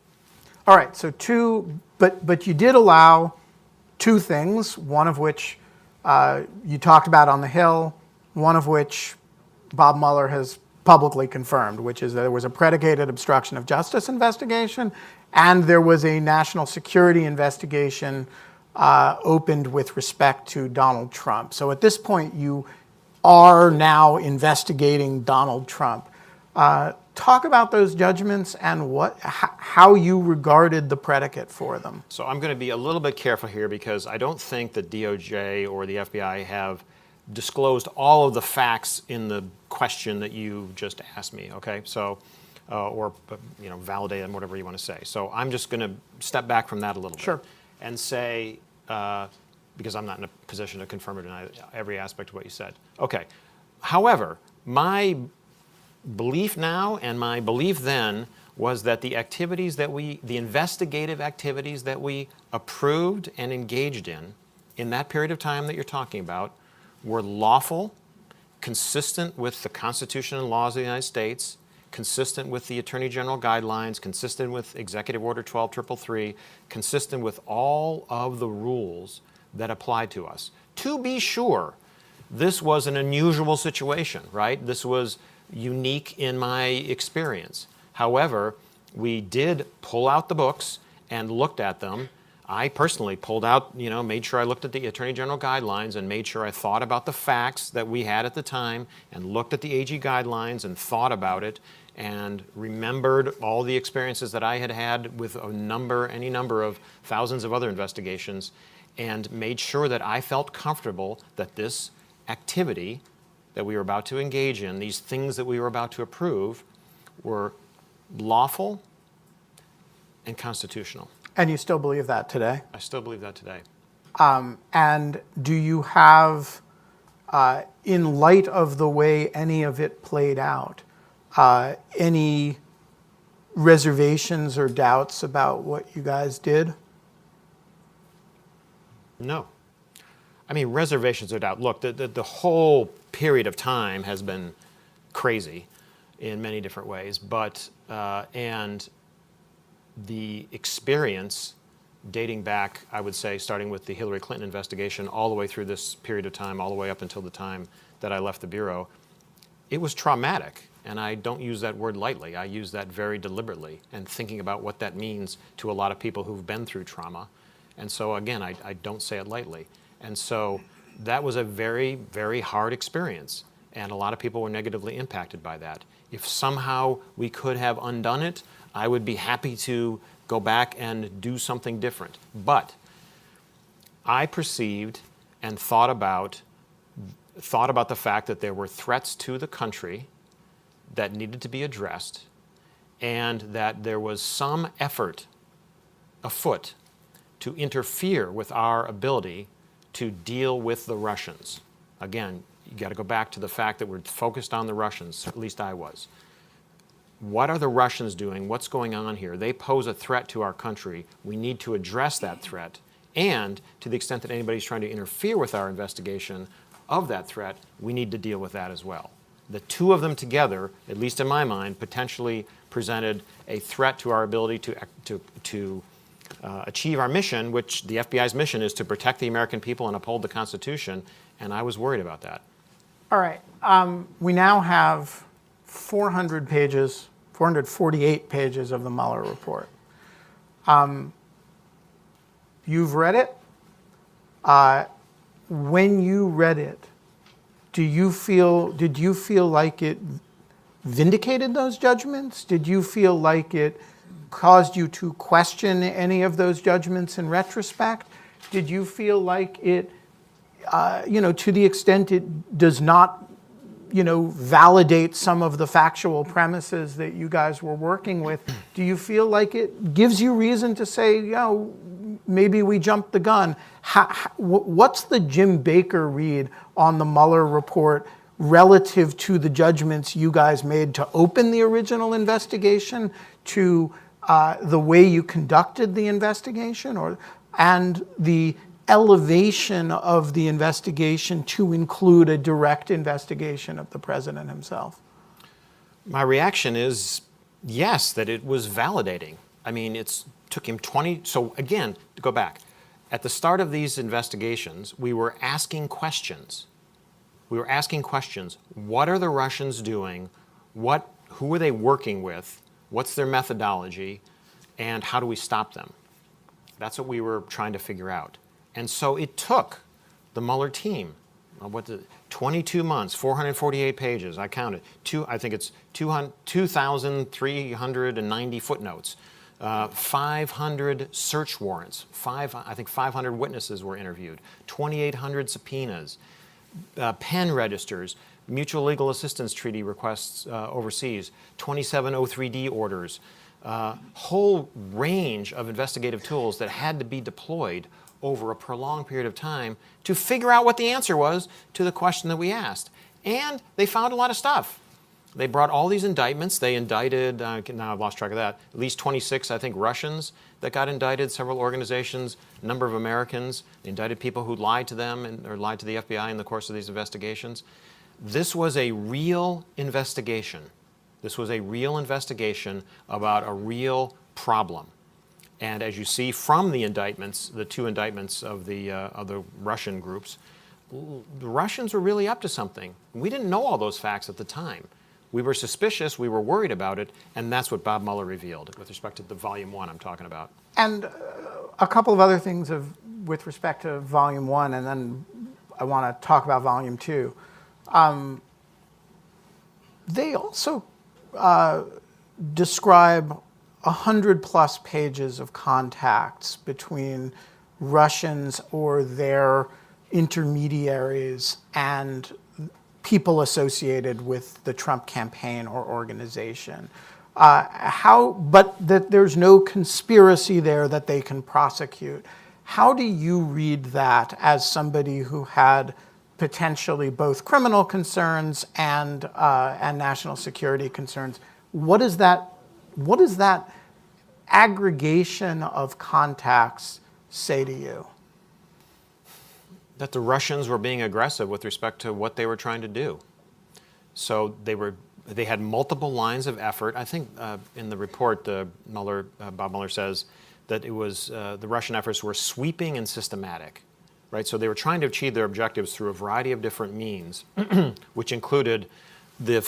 All right, so but you did allow two things, one of which you talked about on the Hill, one of which Bob Mueller has publicly confirmed, which is that there was a predicated obstruction of justice investigation, and there was a national security investigation opened with respect to Donald Trump. So at this point, you are now investigating Donald Trump. Talk about those judgments and how you regarded the predicate for them. So I'm going to be a little bit careful here, because I don't think that DOJ or the FBI have disclosed all of the facts in the question that you just asked me, okay? So, validate and whatever you want to say. So I'm just going to step back from that a little Sure. bit and say, because I'm not in a position to confirm or deny every aspect of what you said. Okay. However, my belief now and my belief then was that the investigative activities that we approved and engaged in that period of time that you're talking about, were lawful, consistent with the Constitution and laws of the United States, consistent with the Attorney General guidelines, consistent with Executive Order 12333, consistent with all of the rules that apply to us. To be sure, this was an unusual situation, right? This was unique in my experience. However, we did pull out the books and looked at them. I personally pulled out, made sure I looked at the Attorney General guidelines and made sure I thought about the facts that we had at the time, and looked at the AG guidelines and thought about it, and remembered all the experiences that I had had with any number of thousands of other investigations, and made sure that I felt comfortable that this activity that we were about to engage in, these things that we were about to approve, were lawful and constitutional. And you still believe that today? I still believe that today. And do you have, in light of the way any of it played out, any reservations or doubts about what you guys did? No. I mean, reservations or doubt. Look, the whole period of time has been crazy in many different ways, but and the experience dating back, I would say, starting with the Hillary Clinton investigation all the way through this period of time, all the way up until the time that I left the Bureau, it was traumatic. And I don't use that word lightly. I use that very deliberately, and thinking about what that means to a lot of people who've been through trauma. And so, again, I don't say it lightly. And so that was a very, very hard experience. And a lot of people were negatively impacted by that. If somehow we could have undone it, I would be happy to go back and do something different. But I perceived and thought about the fact that there were threats to the country that needed to be addressed, and that there was some effort afoot to interfere with our ability to deal with the Russians. Again, you got to go back to the fact that we're focused on the Russians, at least I was. What are the Russians doing? What's going on here? They pose a threat to our country. We need to address that threat. And to the extent that anybody's trying to interfere with our investigation of that threat, we need to deal with that as well. The two of them together, at least in my mind, potentially presented a threat to our ability to achieve our mission, which the FBI's mission is to protect the American people and uphold the Constitution, and I was worried about that. All right. We now have 400 pages, 448 pages of the Mueller report. You've read it. When you read it, did you feel like it vindicated those judgments? Did you feel like it caused you to question any of those judgments in retrospect? Did you feel like it, to the extent it does not, validate some of the factual premises that you guys were working with, do you feel like it gives you reason to say, maybe we jumped the gun? What's the Jim Baker read on the Mueller report relative to the judgments you guys made to open the original investigation, to the way you conducted the investigation, and the elevation of the investigation to include a direct investigation of the president himself? My reaction is yes, that it was validating. I mean, it took him 20, so again, to go back, at the start of these investigations, we were asking questions. What are the Russians doing? Who are they working with? What's their methodology? And how do we stop them? That's what we were trying to figure out. And so it took the Mueller team, 22 months, 448 pages, I counted, I think it's 2,390 footnotes, 500 search warrants, I think 500 witnesses were interviewed, 2,800 subpoenas, pen registers, mutual legal assistance treaty requests overseas, 2703D orders, whole range of investigative tools that had to be deployed over a prolonged period of time to figure out what the answer was to the question that we asked. And they found a lot of stuff. They brought all these indictments. They indicted, now I've lost track of that, at least 26, I think, Russians that got indicted, several organizations, a number of Americans. They indicted people who lied to them or lied to the FBI in the course of these investigations. This was a real investigation. This was a real investigation about a real problem. And as you see from the indictments, the two indictments of the Russian groups, the Russians were really up to something. We didn't know all those facts at the time. We were suspicious, we were worried about it, and that's what Bob Mueller revealed with respect to the Volume 1 I'm talking about. And a couple of other things with respect to Volume 1, and then I want to talk about Volume 2. They also describe 100+ pages of contacts between Russians or their intermediaries and people associated with the Trump campaign or organization. But that there's no conspiracy there that they can prosecute. How do you read that as somebody who had potentially both criminal concerns and national security concerns? What is that aggregation of contacts say to you? That the Russians were being aggressive with respect to what they were trying to do. So they had multiple lines of effort. I think in the report, Bob Mueller says that it was the Russian efforts were sweeping and systematic, right? So they were trying to achieve their objectives through a variety of different means, which included the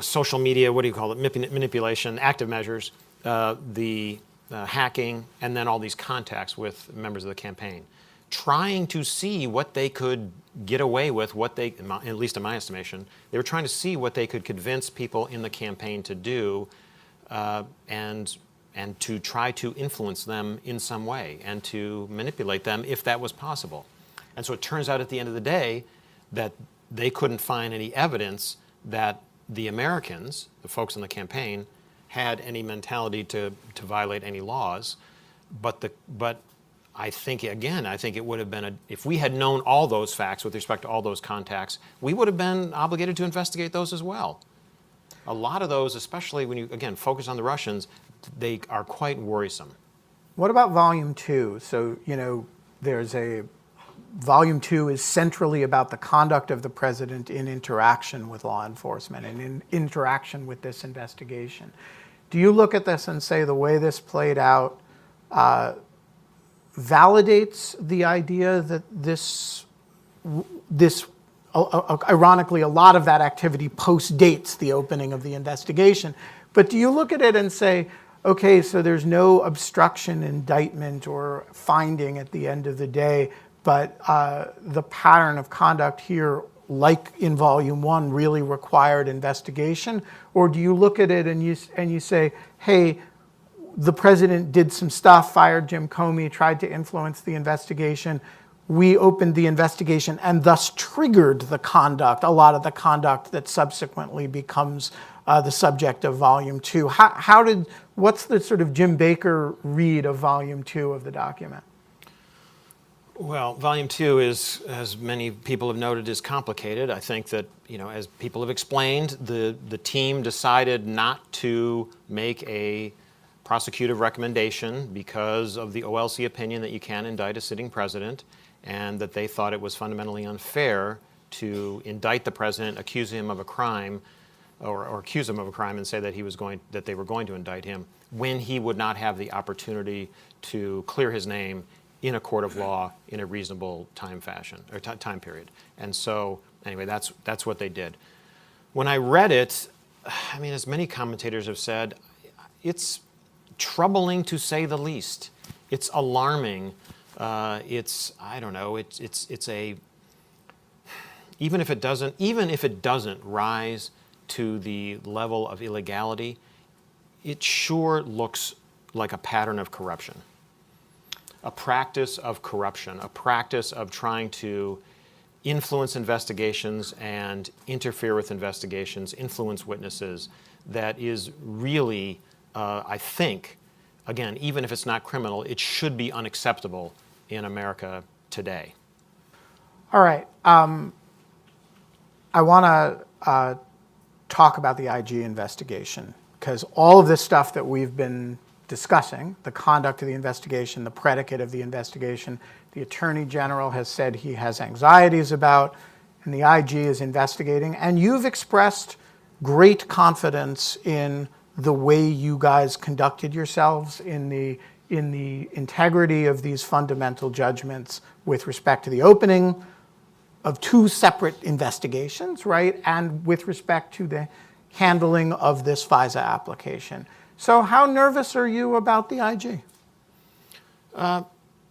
social media, manipulation, active measures, the hacking, and then all these contacts with members of the campaign, trying to see what they could get away with, at least in my estimation, they were trying to see what they could convince people in the campaign to do, and to try to influence them in some way and to manipulate them if that was possible. And so it turns out at the end of the day that they couldn't find any evidence that the Americans, the folks in the campaign, had any mentality to violate any laws. But I think, again, I think it would have been, if we had known all those facts with respect to all those contacts, we would have been obligated to investigate those as well. A lot of those, especially when you, again, focus on the Russians, they are quite worrisome. What about Volume 2? So, there's Volume 2 is centrally about the conduct of the president in interaction with law enforcement and in interaction with this investigation. Do you look at this and say the way this played out validates the idea that ironically, a lot of that activity post-dates the opening of the investigation. But do you look at it and say, okay, so there's no obstruction, indictment, or finding at the end of the day, but the pattern of conduct here, like in Volume 1, really required investigation? Or do you look at it and you say, hey, the president did some stuff, fired Jim Comey, tried to influence the investigation. We opened the investigation and thus triggered the conduct, a lot of the conduct that subsequently becomes the subject of Volume 2. What's the sort of Jim Baker read of Volume 2 of the document? Well, Volume 2 is, as many people have noted, is complicated. I think that, as people have explained, the team decided not to make a prosecutive recommendation because of the OLC opinion that you can indict a sitting president, and that they thought it was fundamentally unfair to indict the president, accuse him of a crime, or accuse him of a crime and say that they were going to indict him when he would not have the opportunity to clear his name in a court of law in a reasonable time period. And so, anyway, that's what they did. When I read it, I mean, as many commentators have said, it's troubling to say the least. It's alarming. It's a, even if it doesn't rise to the level of illegality, it sure looks like a pattern of corruption. A practice of corruption, a practice of trying to influence investigations and interfere with investigations, influence witnesses, that is really, I think, again, even if it's not criminal, it should be unacceptable in America today. All right. I want to talk about the IG investigation, because all of this stuff that we've been discussing, the conduct of the investigation, the predicate of the investigation, the Attorney General has said he has anxieties about, and the IG is investigating. And you've expressed great confidence in the way you guys conducted yourselves, in the integrity of these fundamental judgments with respect to the opening of two separate investigations, right? And with respect to the handling of this FISA application. So how nervous are you about the IG? I'm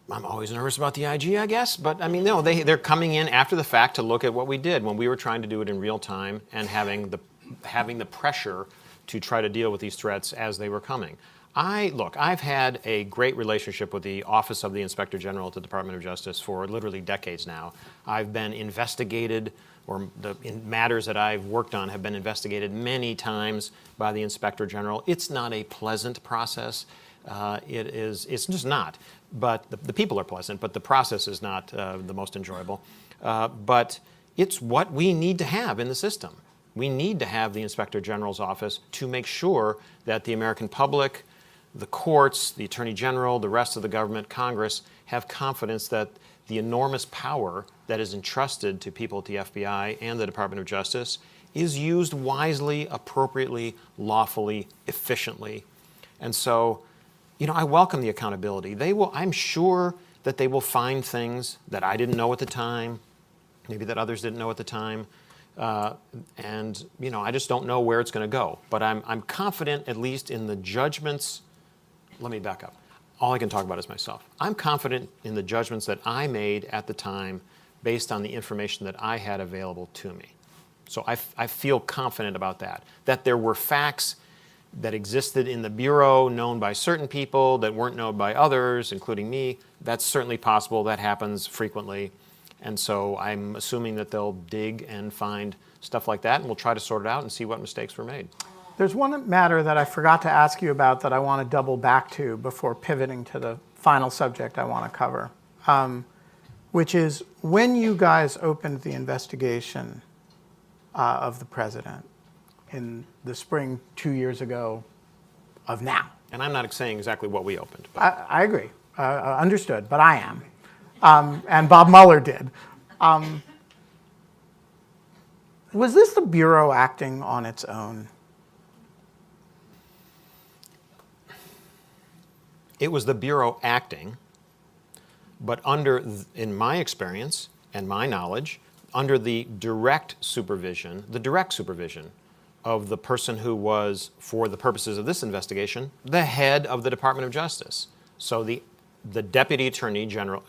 always nervous about the IG, I guess. But I mean, no, they're coming in after the fact to look at what we did when we were trying to do it in real time and having the pressure to try to deal with these threats as they were coming. I've had a great relationship with the Office of the Inspector General at the Department of Justice for literally decades now. I've been investigated, or in matters that I've worked on have been investigated many times by the Inspector General. It's not a pleasant process. It's just not. But the people are pleasant, but the process is not the most enjoyable. But it's what we need to have in the system. We need to have the Inspector General's office to make sure that the American public, the courts, the Attorney General, the rest of the government, Congress, have confidence that the enormous power that is entrusted to people at the FBI and the Department of Justice is used wisely, appropriately, lawfully, efficiently. And so, I welcome the accountability. I'm sure that they will find things that I didn't know at the time, maybe that others didn't know at the time. And I just don't know where it's going to go. But I'm confident, at least in the judgments. Let me back up. All I can talk about is myself. I'm confident in the judgments that I made at the time based on the information that I had available to me. So I feel confident about that. That there were facts that existed in the Bureau known by certain people that weren't known by others, including me. That's certainly possible. That happens frequently. And so I'm assuming that they'll dig and find stuff like that, and we'll try to sort it out and see what mistakes were made. There's one matter that I forgot to ask you about that I want to double back to before pivoting to the final subject I want to cover, which is when you guys opened the investigation of the president in the spring 2 years ago of now. And I'm not saying exactly what we opened. But I agree. Understood, but I am. And Bob Mueller did. Was this the Bureau acting on its own? it was the Bureau acting, but in my experience and my knowledge, under the direct supervision of the person who was, for the purposes of this investigation, the head of the Department of Justice. So the Deputy Attorney General,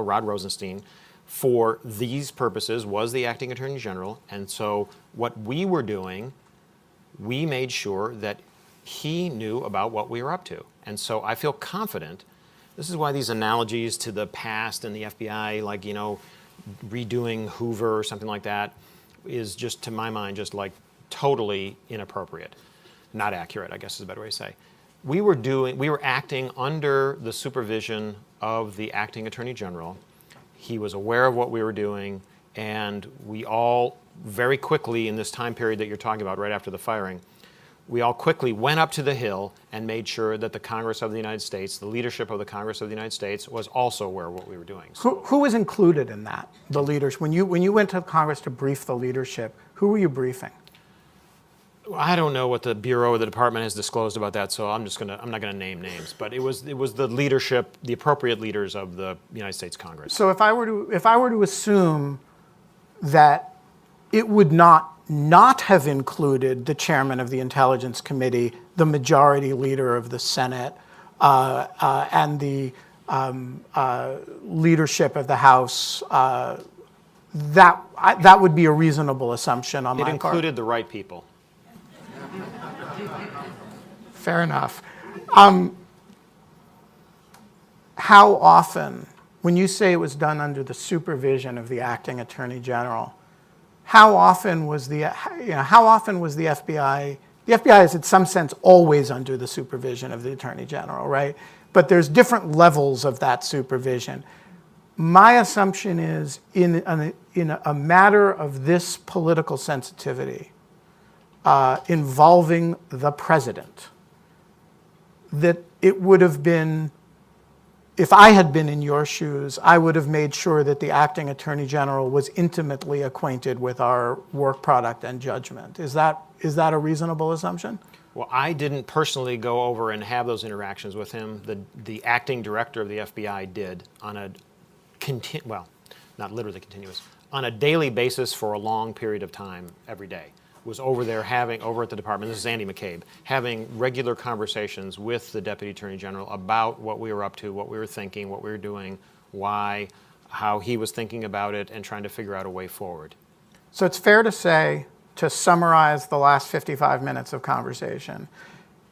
Rod Rosenstein, for these purposes was the acting Attorney General. And so what we were doing, we made sure that he knew about what we were up to. And so I feel confident. This is why these analogies to the past and the FBI, like, redoing Hoover or something like that, is just, to my mind, just like totally inappropriate. Not accurate, I guess is a better way to say. We were acting under the supervision of the acting Attorney General. He was aware of what we were doing, and we all very quickly, in this time period that you're talking about, right after the firing, we all quickly went up to the Hill and made sure that the Congress of the United States, the leadership of the Congress of the United States, was also aware of what we were doing. So, who was included in that, the leaders? When you went to Congress to brief the leadership, who were you briefing? I don't know what the Bureau or the Department has disclosed about that, so I'm not gonna name names. But it was the leadership, the appropriate leaders of the United States Congress. So if I were to assume that it would not have included the chairman of the Intelligence Committee, the majority leader of the Senate, and the leadership of the House, that would be a reasonable assumption on my part. It included the right people. Fair enough. How often, when you say it was done under the supervision of the acting Attorney General, how often was the FBI? The FBI is, in some sense, always under the supervision of the Attorney General, right? But there's different levels of that supervision. My assumption is, in a matter of this political sensitivity involving the president, that it would have been, if I had been in your shoes, I would have made sure that the acting Attorney General was intimately acquainted with our work product and judgment. Is that a reasonable assumption? Well, I didn't personally go over and have those interactions with him. The acting director of the FBI did on a not literally continuous, on a daily basis for a long period of time every day. Was over there over at the department, this is Andy McCabe, having regular conversations with the Deputy Attorney General about what we were up to, what we were thinking, what we were doing, why, how he was thinking about it, and trying to figure out a way forward. So it's fair to say, to summarize the last 55 minutes of conversation,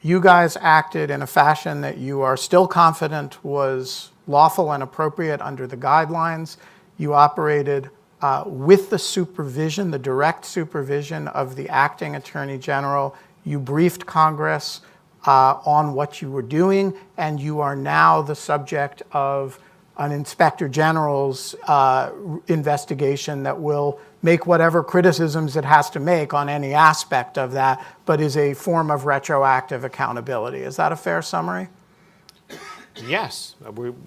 you guys acted in a fashion that you are still confident was lawful and appropriate under the guidelines. You operated with the supervision, the direct supervision of the acting Attorney General. You briefed Congress on what you were doing, and you are now the subject of an Inspector General's investigation that will make whatever criticisms it has to make on any aspect of that, but is a form of retroactive accountability. Is that a fair summary? Yes,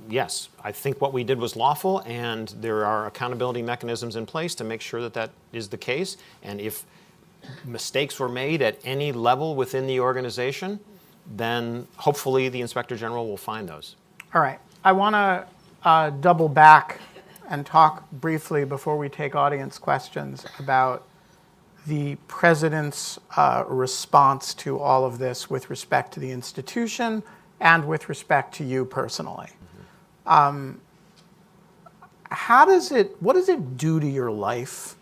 yes. I think what we did was lawful, and there are accountability mechanisms in place to make sure that that is the case. And if mistakes were made at any level within the organization, then hopefully the Inspector General will find those. All right. I want to double back and talk briefly before we take audience questions about the President's response to all of this with respect to the institution and with respect to you personally. Mm-hmm. What does it do to your life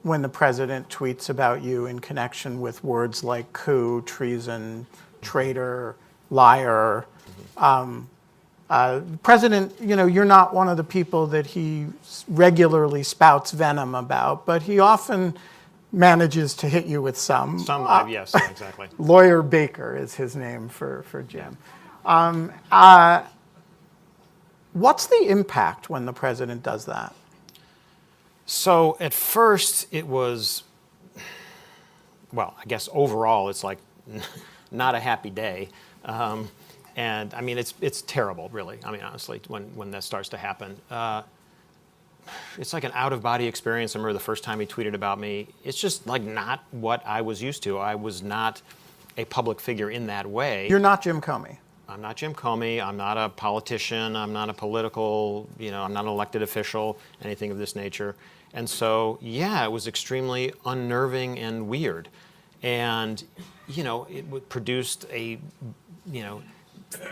when the president tweets about you in connection with words like coup, treason, traitor, liar? President, you're not one of the people that he regularly spouts venom about, but he often manages to hit you with some. Yes, exactly. Lawyer Baker is his name for Jim. What's the impact when the president does that? So at first it was, well, I guess overall it's like not a happy day. And I mean, it's terrible, really. I mean, honestly, when that starts to happen. It's like an out-of-body experience. I remember the first time he tweeted about me. It's just like not what I was used to. I was not a public figure in that way. You're not Jim Comey. I'm not Jim Comey. I'm not a politician. I'm not a political, I'm not an elected official, anything of this nature. And so, yeah, it was extremely unnerving and weird. And, it produced a,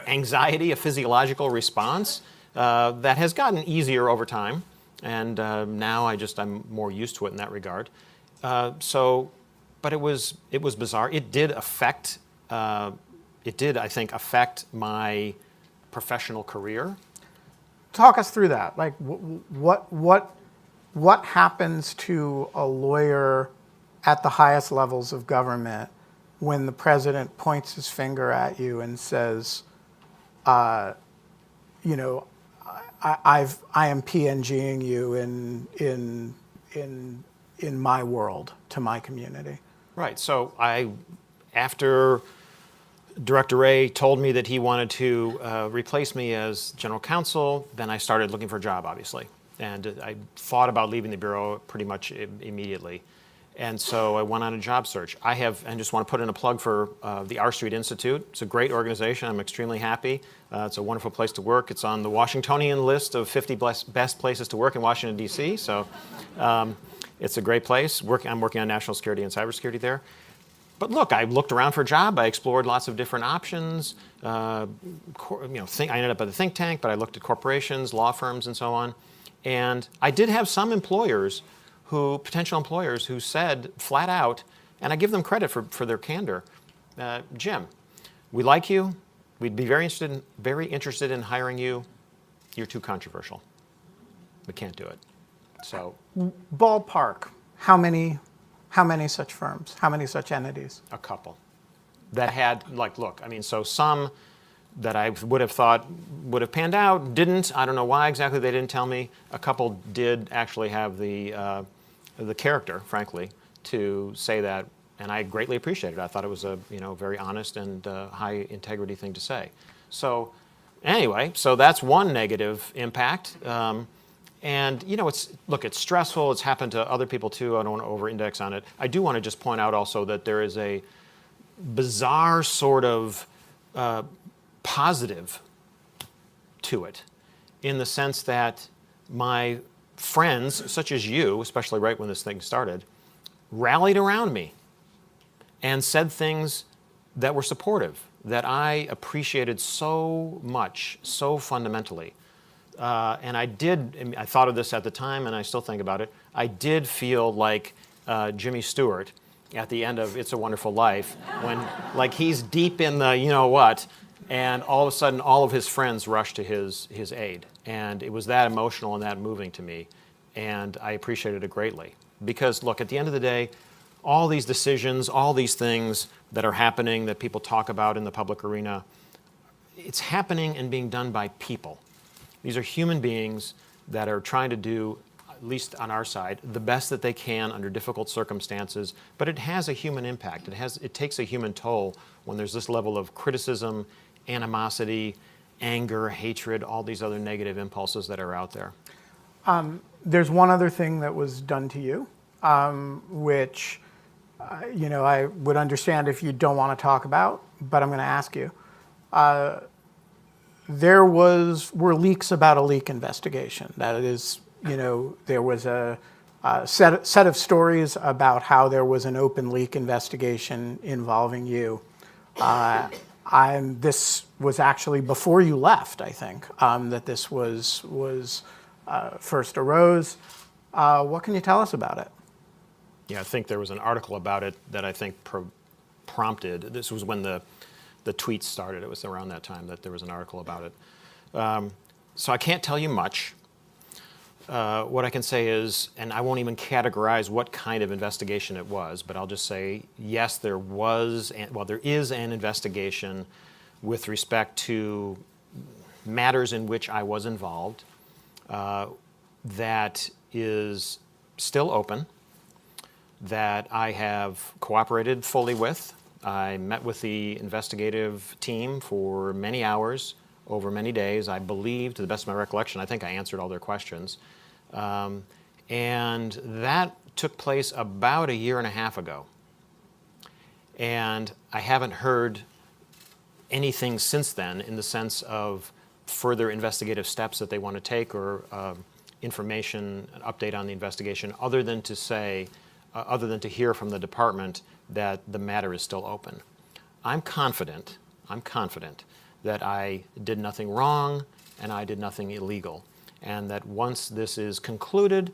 anxiety, a physiological response that has gotten easier over time. And now I'm more used to it in that regard. But it was bizarre. It did, I think, affect my professional career. Talk us through that. Like, what happens to a lawyer at the highest levels of government when the president points his finger at you and says, I am PNGing you in my world to my community? Right. So after Director Wray told me that he wanted to replace me as general counsel, then I started looking for a job, obviously. And I thought about leaving the Bureau pretty much immediately. And so I went on a job search. And just want to put in a plug for the R Street Institute. It's a great organization. I'm extremely happy. It's a wonderful place to work. It's on the Washingtonian list of 50 best places to work in Washington, D.C. So it's a great place. I'm working on national security and cybersecurity there. But look, I looked around for a job. I explored lots of different options. I ended up at a think tank, but I looked at corporations, law firms, and so on. And I did have some potential employers who said flat out, and I give them credit for their candor, Jim, we like you. We'd be very interested in hiring you. You're too controversial. We can't do it. So, ballpark, how many such firms? How many such entities? A couple that had so some that I would have thought would have panned out didn't. I don't know why exactly they didn't tell me. A couple did actually have the character, frankly, to say that, and I greatly appreciated it. I thought it was a very honest and high integrity thing to say. So anyway, so that's one negative impact. And it's stressful. It's happened to other people too. I don't want to over-index on it. I do want to just point out also that there is a bizarre sort of positive to it, in the sense that my friends, such as you, especially right when this thing started, rallied around me and said things that were supportive, that I appreciated so much, so fundamentally. And I thought of this at the time, and I still think about it. I did feel like Jimmy Stewart at the end of It's a Wonderful Life, when he's deep in the what, and all of a sudden all of his friends rushed to his aid. And it was that emotional and that moving to me. And I appreciated it greatly. Because, look, at the end of the day, all these decisions, all these things that are happening that people talk about in the public arena, it's happening and being done by people. These are human beings that are trying to do, at least on our side, the best that they can under difficult circumstances, but it has a human impact. It takes a human toll when there's this level of criticism, animosity, anger, hatred, all these other negative impulses that are out there. There's one other thing that was done to you, which, I would understand if you don't want to talk about, but I'm going to ask you. There were leaks about a leak investigation. That is, there was a set of stories about how there was an open leak investigation involving you. This was actually before you left, I think, that this was first arose. What can you tell us about it? Yeah, I think there was an article about it that I think prompted. This was when the tweets started. It was around that time that there was an article about it. So I can't tell you much. What I can say is, and I won't even categorize what kind of investigation it was, but I'll just say, yes, there is an investigation with respect to matters in which I was involved that is still open, that I have cooperated fully with. I met with the investigative team for many hours over many days. I believe, to the best of my recollection, I think I answered all their questions. And that took place about a year and a half ago. And I haven't heard anything since then in the sense of further investigative steps that they want to take or information, an update on the investigation, other than to hear from the department that the matter is still open. I'm confident that I did nothing wrong and I did nothing illegal, and that once this is concluded,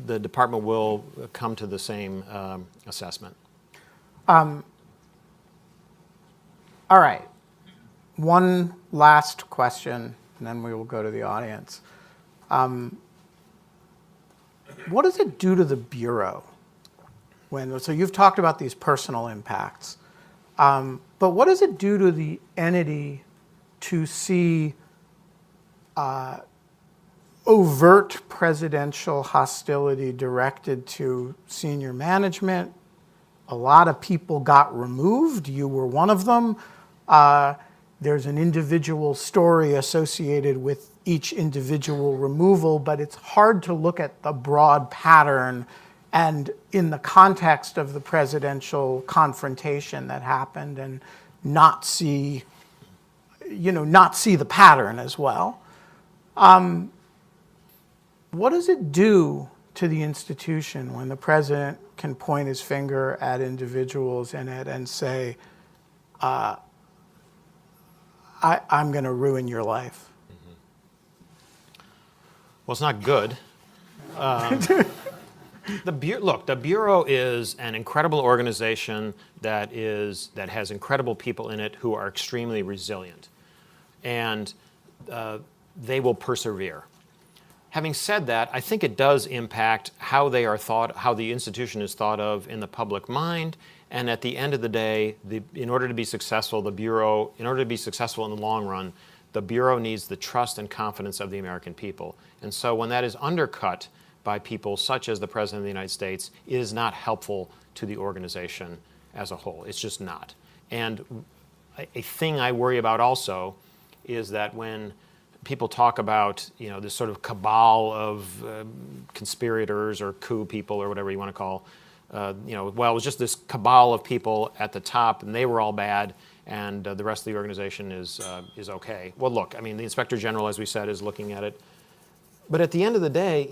the department will come to the same assessment. All right. One last question, and then we will go to the audience. What does it do to the Bureau? So you've talked about these personal impacts, but what does it do to the entity to see overt presidential hostility directed to senior management? A lot of people got removed. You were one of them. There's an individual story associated with each individual removal, but it's hard to look at the broad pattern and in the context of the presidential confrontation that happened and not see the pattern as well. What does it do to the institution when the president can point his finger at individuals in it and say, I'm going to ruin your life? Well, it's not good. The Bureau is an incredible organization that has incredible people in it who are extremely resilient, and they will persevere. Having said that, I think it does impact how they are thought, how the institution is thought of in the public mind. And at the end of the day, in order to be successful, in order to be successful in the long run, the Bureau needs the trust and confidence of the American people. And so when that is undercut by people such as the President of the United States, it is not helpful to the organization as a whole. It's just not. And a thing I worry about also is that when people talk about this sort of cabal of conspirators or coup people or whatever you want to call, it was just this cabal of people at the top and they were all bad and the rest of the organization is okay. Well, look, I mean, the Inspector General, as we said, is looking at it. But at the end of the day,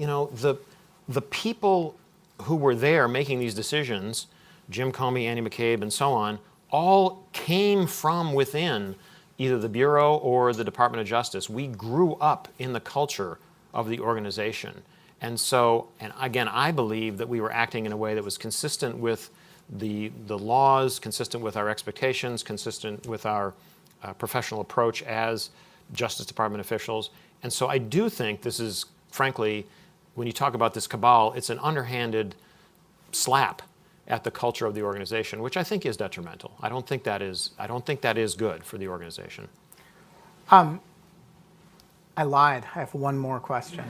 the people who were there making these decisions, Jim Comey, Andy McCabe, and so on, all came from within either the Bureau or the Department of Justice. We grew up in the culture of the organization. And so, and again, I believe that we were acting in a way that was consistent with the laws, consistent with our expectations, consistent with our professional approach as Justice Department officials. And so I do think this is, frankly, when you talk about this cabal, it's an underhanded slap at the culture of the organization, which I think is detrimental. I don't think that is good for the organization. I lied. I have one more question.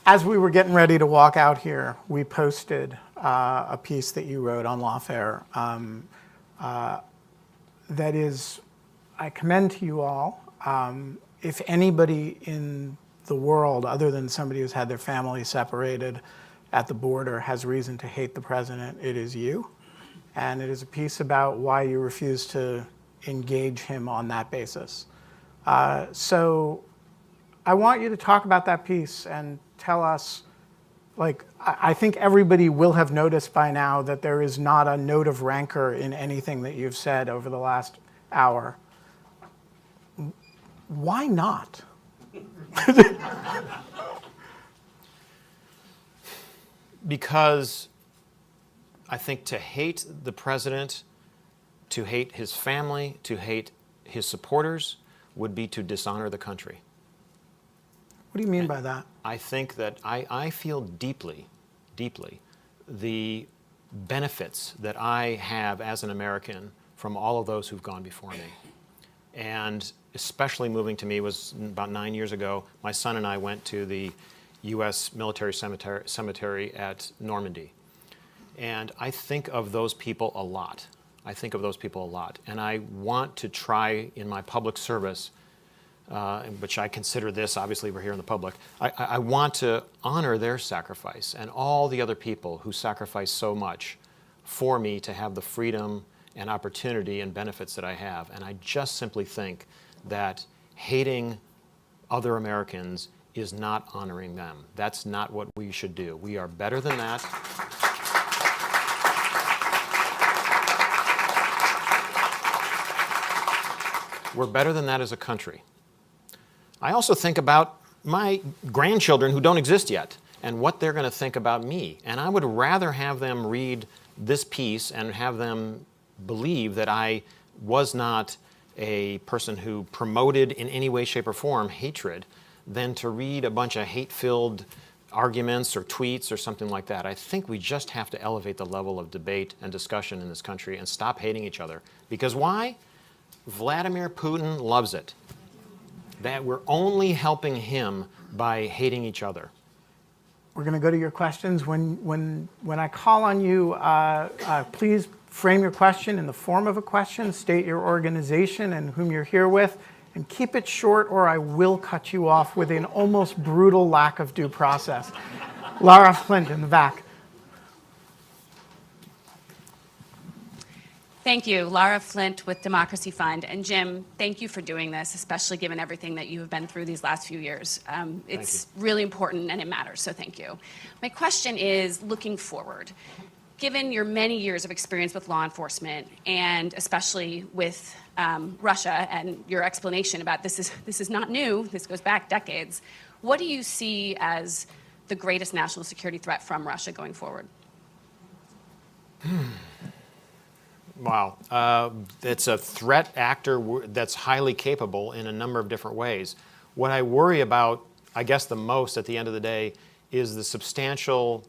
As we were getting ready to walk out here, we posted a piece that you wrote on Lawfare. That is, I commend to you all. If anybody in the world, other than somebody who's had their family separated at the border, has reason to hate the president, it is you. And it is a piece about why you refuse to engage him on that basis. So I want you to talk about that piece and tell us, I think everybody will have noticed by now that there is not a note of rancor in anything that you've said over the last hour. Why not? Because I think to hate the president, to hate his family, to hate his supporters would be to dishonor the country. What do you mean by that? I think that I feel deeply, deeply the benefits that I have as an American from all of those who've gone before me. And especially moving to me was about 9 years ago. My son and I went to the U.S. military cemetery at Normandy. And I think of those people a lot. I think of those people a lot. And I want to try in my public service, which I consider this, obviously we're here in the public, I want to honor their sacrifice and all the other people who sacrifice so much for me to have the freedom and opportunity and benefits that I have. And I just simply think that hating other Americans is not honoring them. That's not what we should do. We are better than that. We're better than that as a country. I also think about my grandchildren who don't exist yet and what they're going to think about me. And I would rather have them read this piece and have them believe that I was not a person who promoted in any way, shape, or form hatred than to read a bunch of hate-filled arguments or tweets or something like that. I think we just have to elevate the level of debate and discussion in this country and stop hating each other. Because why? Vladimir Putin loves it. That we're only helping him by hating each other. We're going to go to your questions. When I call on you, please frame your question in the form of a question, state your organization and whom you're here with, and keep it short or I will cut you off with an almost brutal lack of due process. Lara Flint in the back. Thank you. Lara Flint with Democracy Fund. And Jim, thank you for doing this, especially given everything that you have been through these last few years. It's really important and it matters, so thank you. My question is, looking forward, given your many years of experience with law enforcement and especially with Russia and your explanation about this is not new, this goes back decades, what do you see as the greatest national security threat from Russia going forward? Wow. It's a threat actor that's highly capable in a number of different ways. What I worry about, I guess the most at the end of the day, is the substantial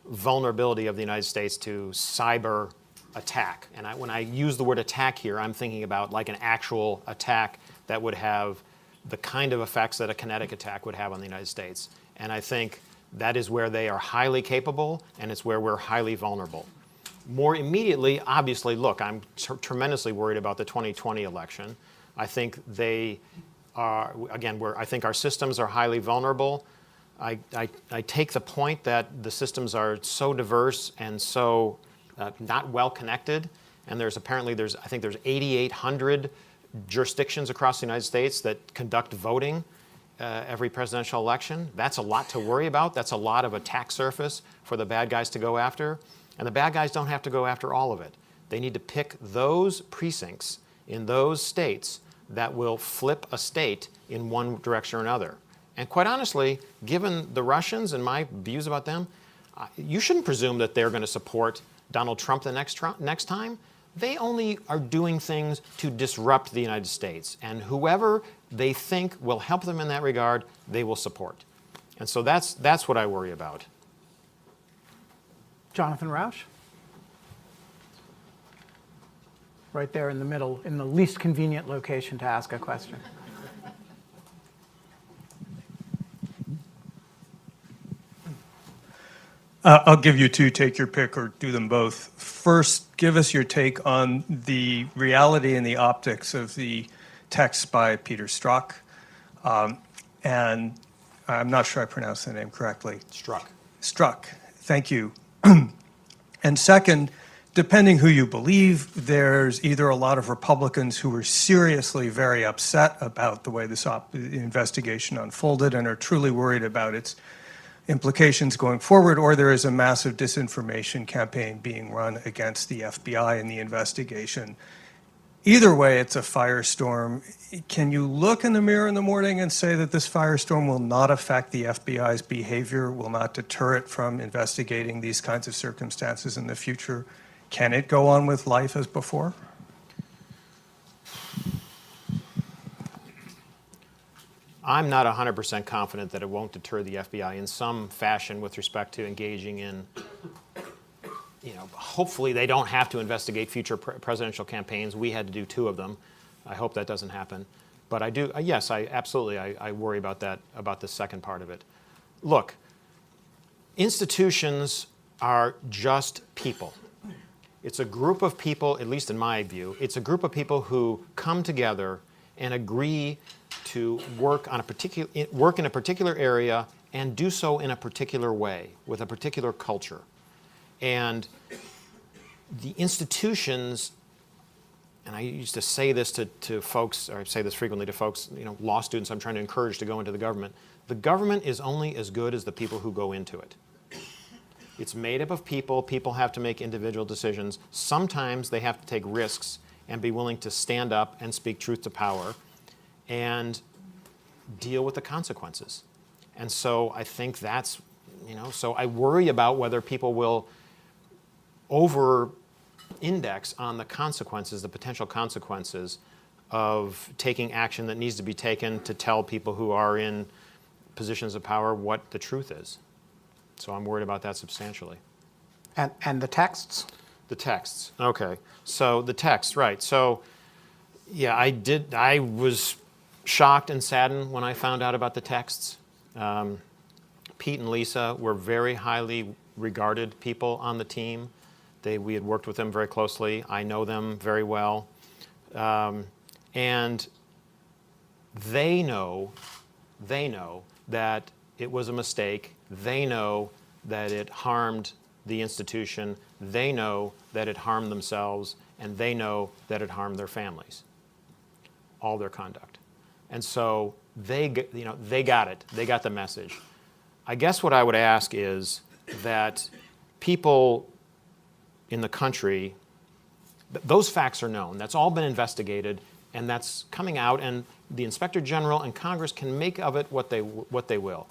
vulnerability of the United States to cyber attack. And when I use the word attack here, I'm thinking about like an actual attack that would have the kind of effects that a kinetic attack would have on the United States. And I think that is where they are highly capable, and it's where we're highly vulnerable. More immediately, obviously, look, I'm tremendously worried about the 2020 election. I think they are, again, I think our systems are highly vulnerable. I take the point that the systems are so diverse and so not well connected, and I think there's 8,800 jurisdictions across the United States that conduct voting every presidential election. That's a lot to worry about. That's a lot of attack surface for the bad guys to go after. And the bad guys don't have to go after all of it. They need to pick those precincts in those states that will flip a state in one direction or another. And quite honestly, given the Russians and my views about them, you shouldn't presume that they're going to support Donald Trump the next time. They only are doing things to disrupt the United States. And whoever they think will help them in that regard, they will support. And so that's what I worry about. Jonathan Rauch. Right there in the middle, in the least convenient location to ask a question. I'll give you two, take your pick or do them both. First, give us your take on the reality and the optics of the text by Peter Strzok. And I'm not sure I pronounced the name correctly. Strzok. Thank you. And second, depending who you believe, there's either a lot of Republicans who were seriously very upset about the way this investigation unfolded and are truly worried about its implications going forward, or there is a massive disinformation campaign being run against the FBI and the investigation. Either way, it's a firestorm. Can you look in the mirror in the morning and say that this firestorm will not affect the FBI's behavior, will not deter it from investigating these kinds of circumstances in the future? Can it go on with life as before? I'm not 100% confident that it won't deter the FBI in some fashion with respect to engaging in, hopefully they don't have to investigate future presidential campaigns. We had to do 2 of them. I hope that doesn't happen. But I do, yes, I worry about that, about the second part of it. Look, institutions are just people. It's a group of people, at least in my view, it's a group of people who come together and agree to work in a particular area and do so in a particular way, with a particular culture. And the institutions, and I used to say this to folks, or I say this frequently to folks, law students I'm trying to encourage to go into the government is only as good as the people who go into it. It's made up of people. People have to make individual decisions. Sometimes they have to take risks and be willing to stand up and speak truth to power and deal with the consequences. And so I think that's, so I worry about whether people will over-index on the consequences, the potential consequences of taking action that needs to be taken to tell people who are in positions of power what the truth is. So I'm worried about that substantially. And the texts? The texts, okay. So the text, right. So yeah, I was shocked and saddened when I found out about the texts. Pete and Lisa were very highly regarded people on the team. We had worked with them very closely. I know them very well. And they know that it was a mistake. They know that it harmed the institution. They know that it harmed themselves, and they know that it harmed their families, all their conduct. And so they got it. They got the message. I guess what I would ask is that people in the country, those facts are known. That's all been investigated, and that's coming out, and the Inspector General and Congress can make of it what they will.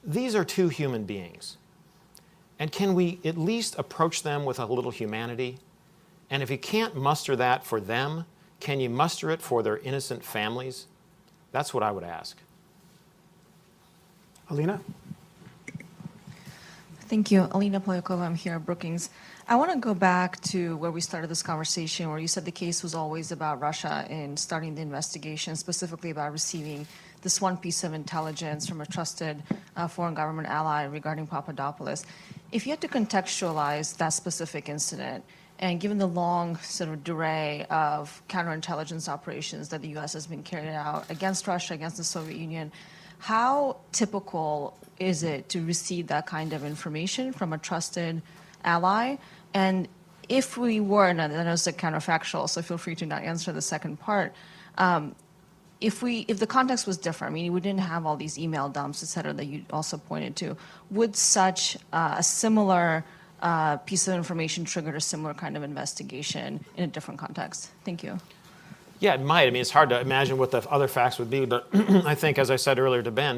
These are 2 human beings. And can we at least approach them with a little humanity? And if you can't muster that for them, can you muster it for their innocent families? That's what I would ask. Alina? Thank you. Alina Polyakova, I'm here at Brookings. I want to go back to where we started this conversation, where you said the case was always about Russia and starting the investigation, specifically about receiving this one piece of intelligence from a trusted foreign government ally regarding Papadopoulos. If you had to contextualize that specific incident, and given the long sort of array of counterintelligence operations that the U.S. has been carrying out against Russia, against the Soviet Union, how typical is it to receive that kind of information from a trusted ally? And if we were, and I know it's a counterfactual, so feel free to not answer the second part, if the context was different, I mean, we didn't have all these email dumps, et cetera, that you also pointed to, would such a similar piece of information trigger a similar kind of investigation in a different context? Thank you. Yeah, it might. I mean, it's hard to imagine what the other facts would be, but I think, as I said earlier to Ben,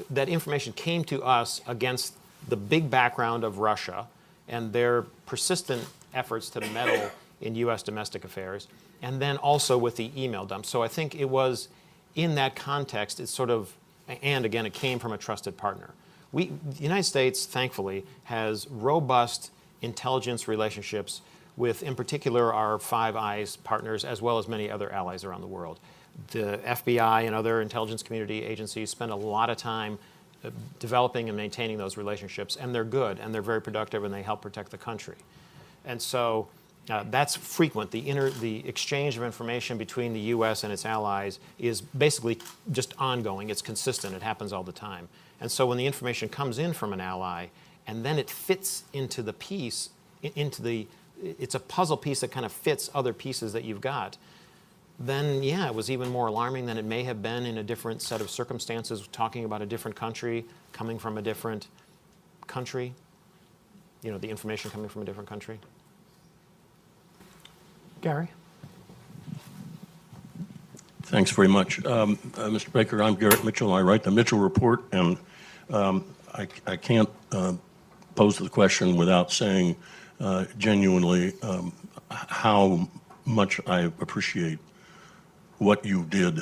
that information came to us against the big background of Russia and their persistent efforts to meddle in U.S. domestic affairs, and then also with the email dump. So I think it was in that context, it's sort of, and again, it came from a trusted partner. The United States, thankfully, has robust intelligence relationships with, in particular, our Five Eyes partners, as well as many other allies around the world. The FBI and other intelligence community agencies spend a lot of time developing and maintaining those relationships, and they're good, and they're very productive, and they help protect the country. And so that's frequent. The exchange of information between the U.S. and its allies is basically just ongoing. It's consistent. It happens all the time. And so when the information comes in from an ally, and then it fits into the piece, it's a puzzle piece that kind of fits other pieces that you've got, then yeah, it was even more alarming than it may have been in a different set of circumstances, talking about a different country, coming from a different country, the information coming from a different country. Gary? Thanks very much. Mr. Baker, I'm Garrett Mitchell. I write the Mitchell Report, and I can't pose the question without saying genuinely how much I appreciate what you did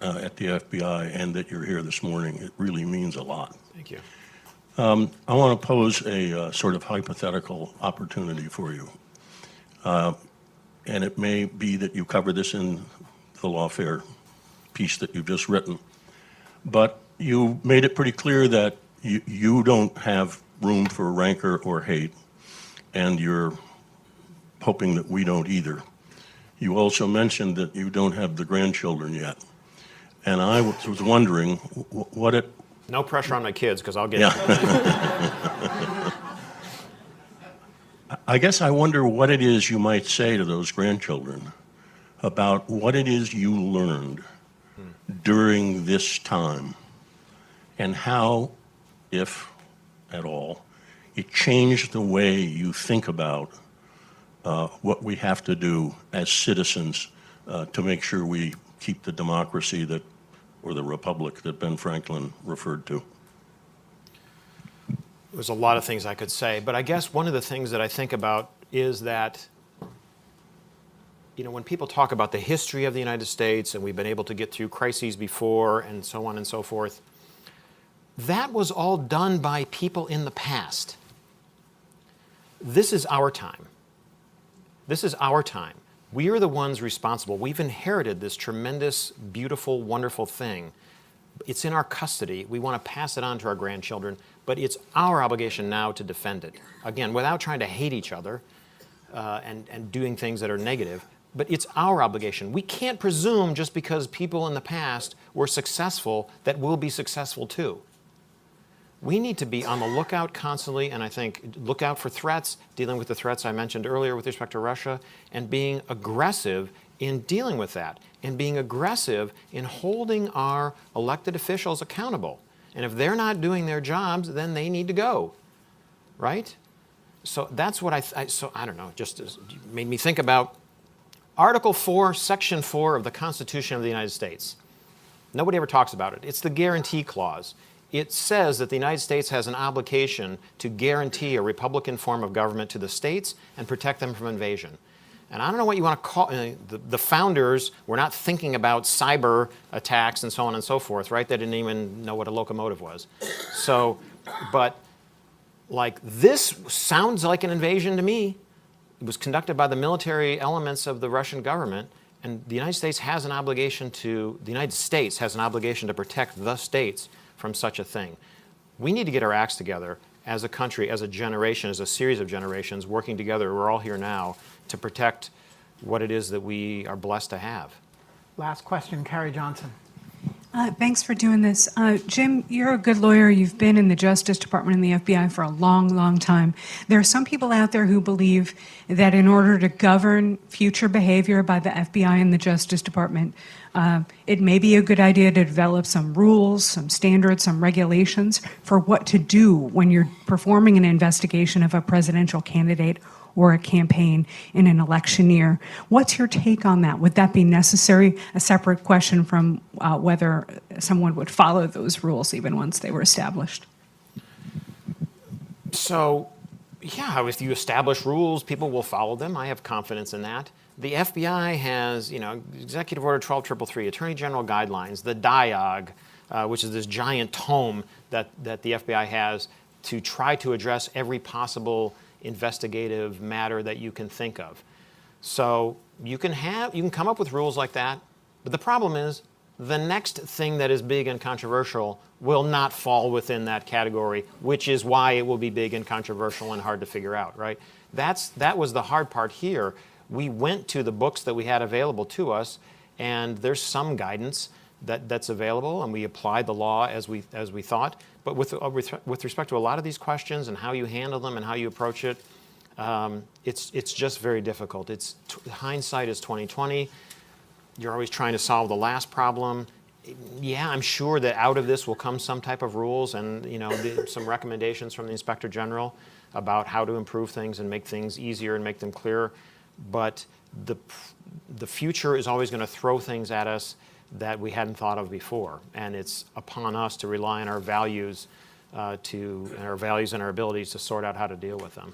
at the FBI and that you're here this morning. It really means a lot. Thank you. I want to pose a sort of hypothetical opportunity for you. And it may be that you cover this in the lawfare piece that you've just written. But you made it pretty clear that you don't have room for rancor or hate, and you're hoping that we don't either. You also mentioned that you don't have the grandchildren yet. And I was wondering what it... No pressure on my kids, because I'll get Yeah. I guess I wonder what it is you might say to those grandchildren about what it is you learned during this time and how, if at all, it changed the way you think about what we have to do as citizens to make sure we keep the democracy that, or the republic that Ben Franklin referred to. There's a lot of things I could say, but I guess one of the things that I think about is that, when people talk about the history of the United States and we've been able to get through crises before and so on and so forth, that was all done by people in the past. This is our time. This is our time. We are the ones responsible. We've inherited this tremendous, beautiful, wonderful thing. It's in our custody. We want to pass it on to our grandchildren, but it's our obligation now to defend it. Again, without trying to hate each other and doing things that are negative, but it's our obligation. We can't presume just because people in the past were successful that we'll be successful too. We need to be on the lookout constantly, and I think look out for threats, dealing with the threats I mentioned earlier with respect to Russia, and being aggressive in dealing with that, and being aggressive in holding our elected officials accountable. And if they're not doing their jobs, then they need to go, right? So that's what I don't know, just made me think about Article 4, Section 4 of the Constitution of the United States. Nobody ever talks about it. It's the guarantee clause. It says that the United States has an obligation to guarantee a Republican form of government to the states and protect them from invasion. And I don't know what you want to call the founders were not thinking about cyber attacks and so on and so forth, right? They didn't even know what a locomotive was. So, but like this sounds like an invasion to me. It was conducted by the military elements of the Russian government, and the United States has an obligation to protect the states from such a thing. We need to get our acts together as a country, as a generation, as a series of generations working together. We're all here now to protect what it is that we are blessed to have. Last question, Carrie Johnson. Thanks for doing this. Jim, you're a good lawyer. You've been in the Justice Department and the FBI for a long, long time. There are some people out there who believe that in order to govern future behavior by the FBI and the Justice Department, it may be a good idea to develop some rules, some standards, some regulations for what to do when you're performing an investigation of a presidential candidate or a campaign in an election year. What's your take on that? Would that be necessary? A separate question from whether someone would follow those rules even once they were established. So, yeah, if you establish rules, people will follow them. I have confidence in that. The FBI has, Executive Order 12333, Attorney General Guidelines, the DIOG, which is this giant tome that the FBI has to try to address every possible investigative matter that you can think of. So you can come up with rules like that, but the problem is the next thing that is big and controversial will not fall within that category, which is why it will be big and controversial and hard to figure out, right? That was the hard part here. We went to the books that we had available to us, and there's some guidance that's available, and we applied the law as we thought. But with respect to a lot of these questions and how you handle them and how you approach it, it's just very difficult. Hindsight is 20/20. You're always trying to solve the last problem. Yeah, I'm sure that out of this will come some type of rules and some recommendations from the Inspector General about how to improve things and make things easier and make them clearer. But the future is always going to throw things at us that we hadn't thought of before, and it's upon us to rely on our values, and our abilities to sort out how to deal with them.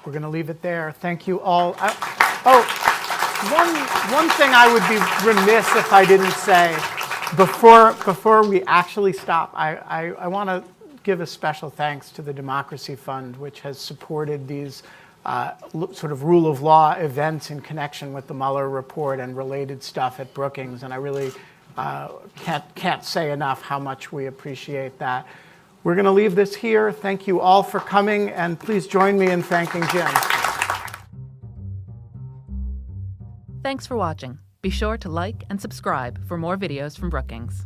We're going to leave it there. Thank you all. One thing I would be remiss if I didn't say Before we actually stop, I want to give a special thanks to the Democracy Fund, which has supported these sort of rule of law events in connection with the Mueller report and related stuff at Brookings. And I really can't say enough how much we appreciate that. We're going to leave this here. Thank you all for coming, and please join me in thanking Jim. Thanks for watching. Be sure to like and subscribe for more videos from Brookings.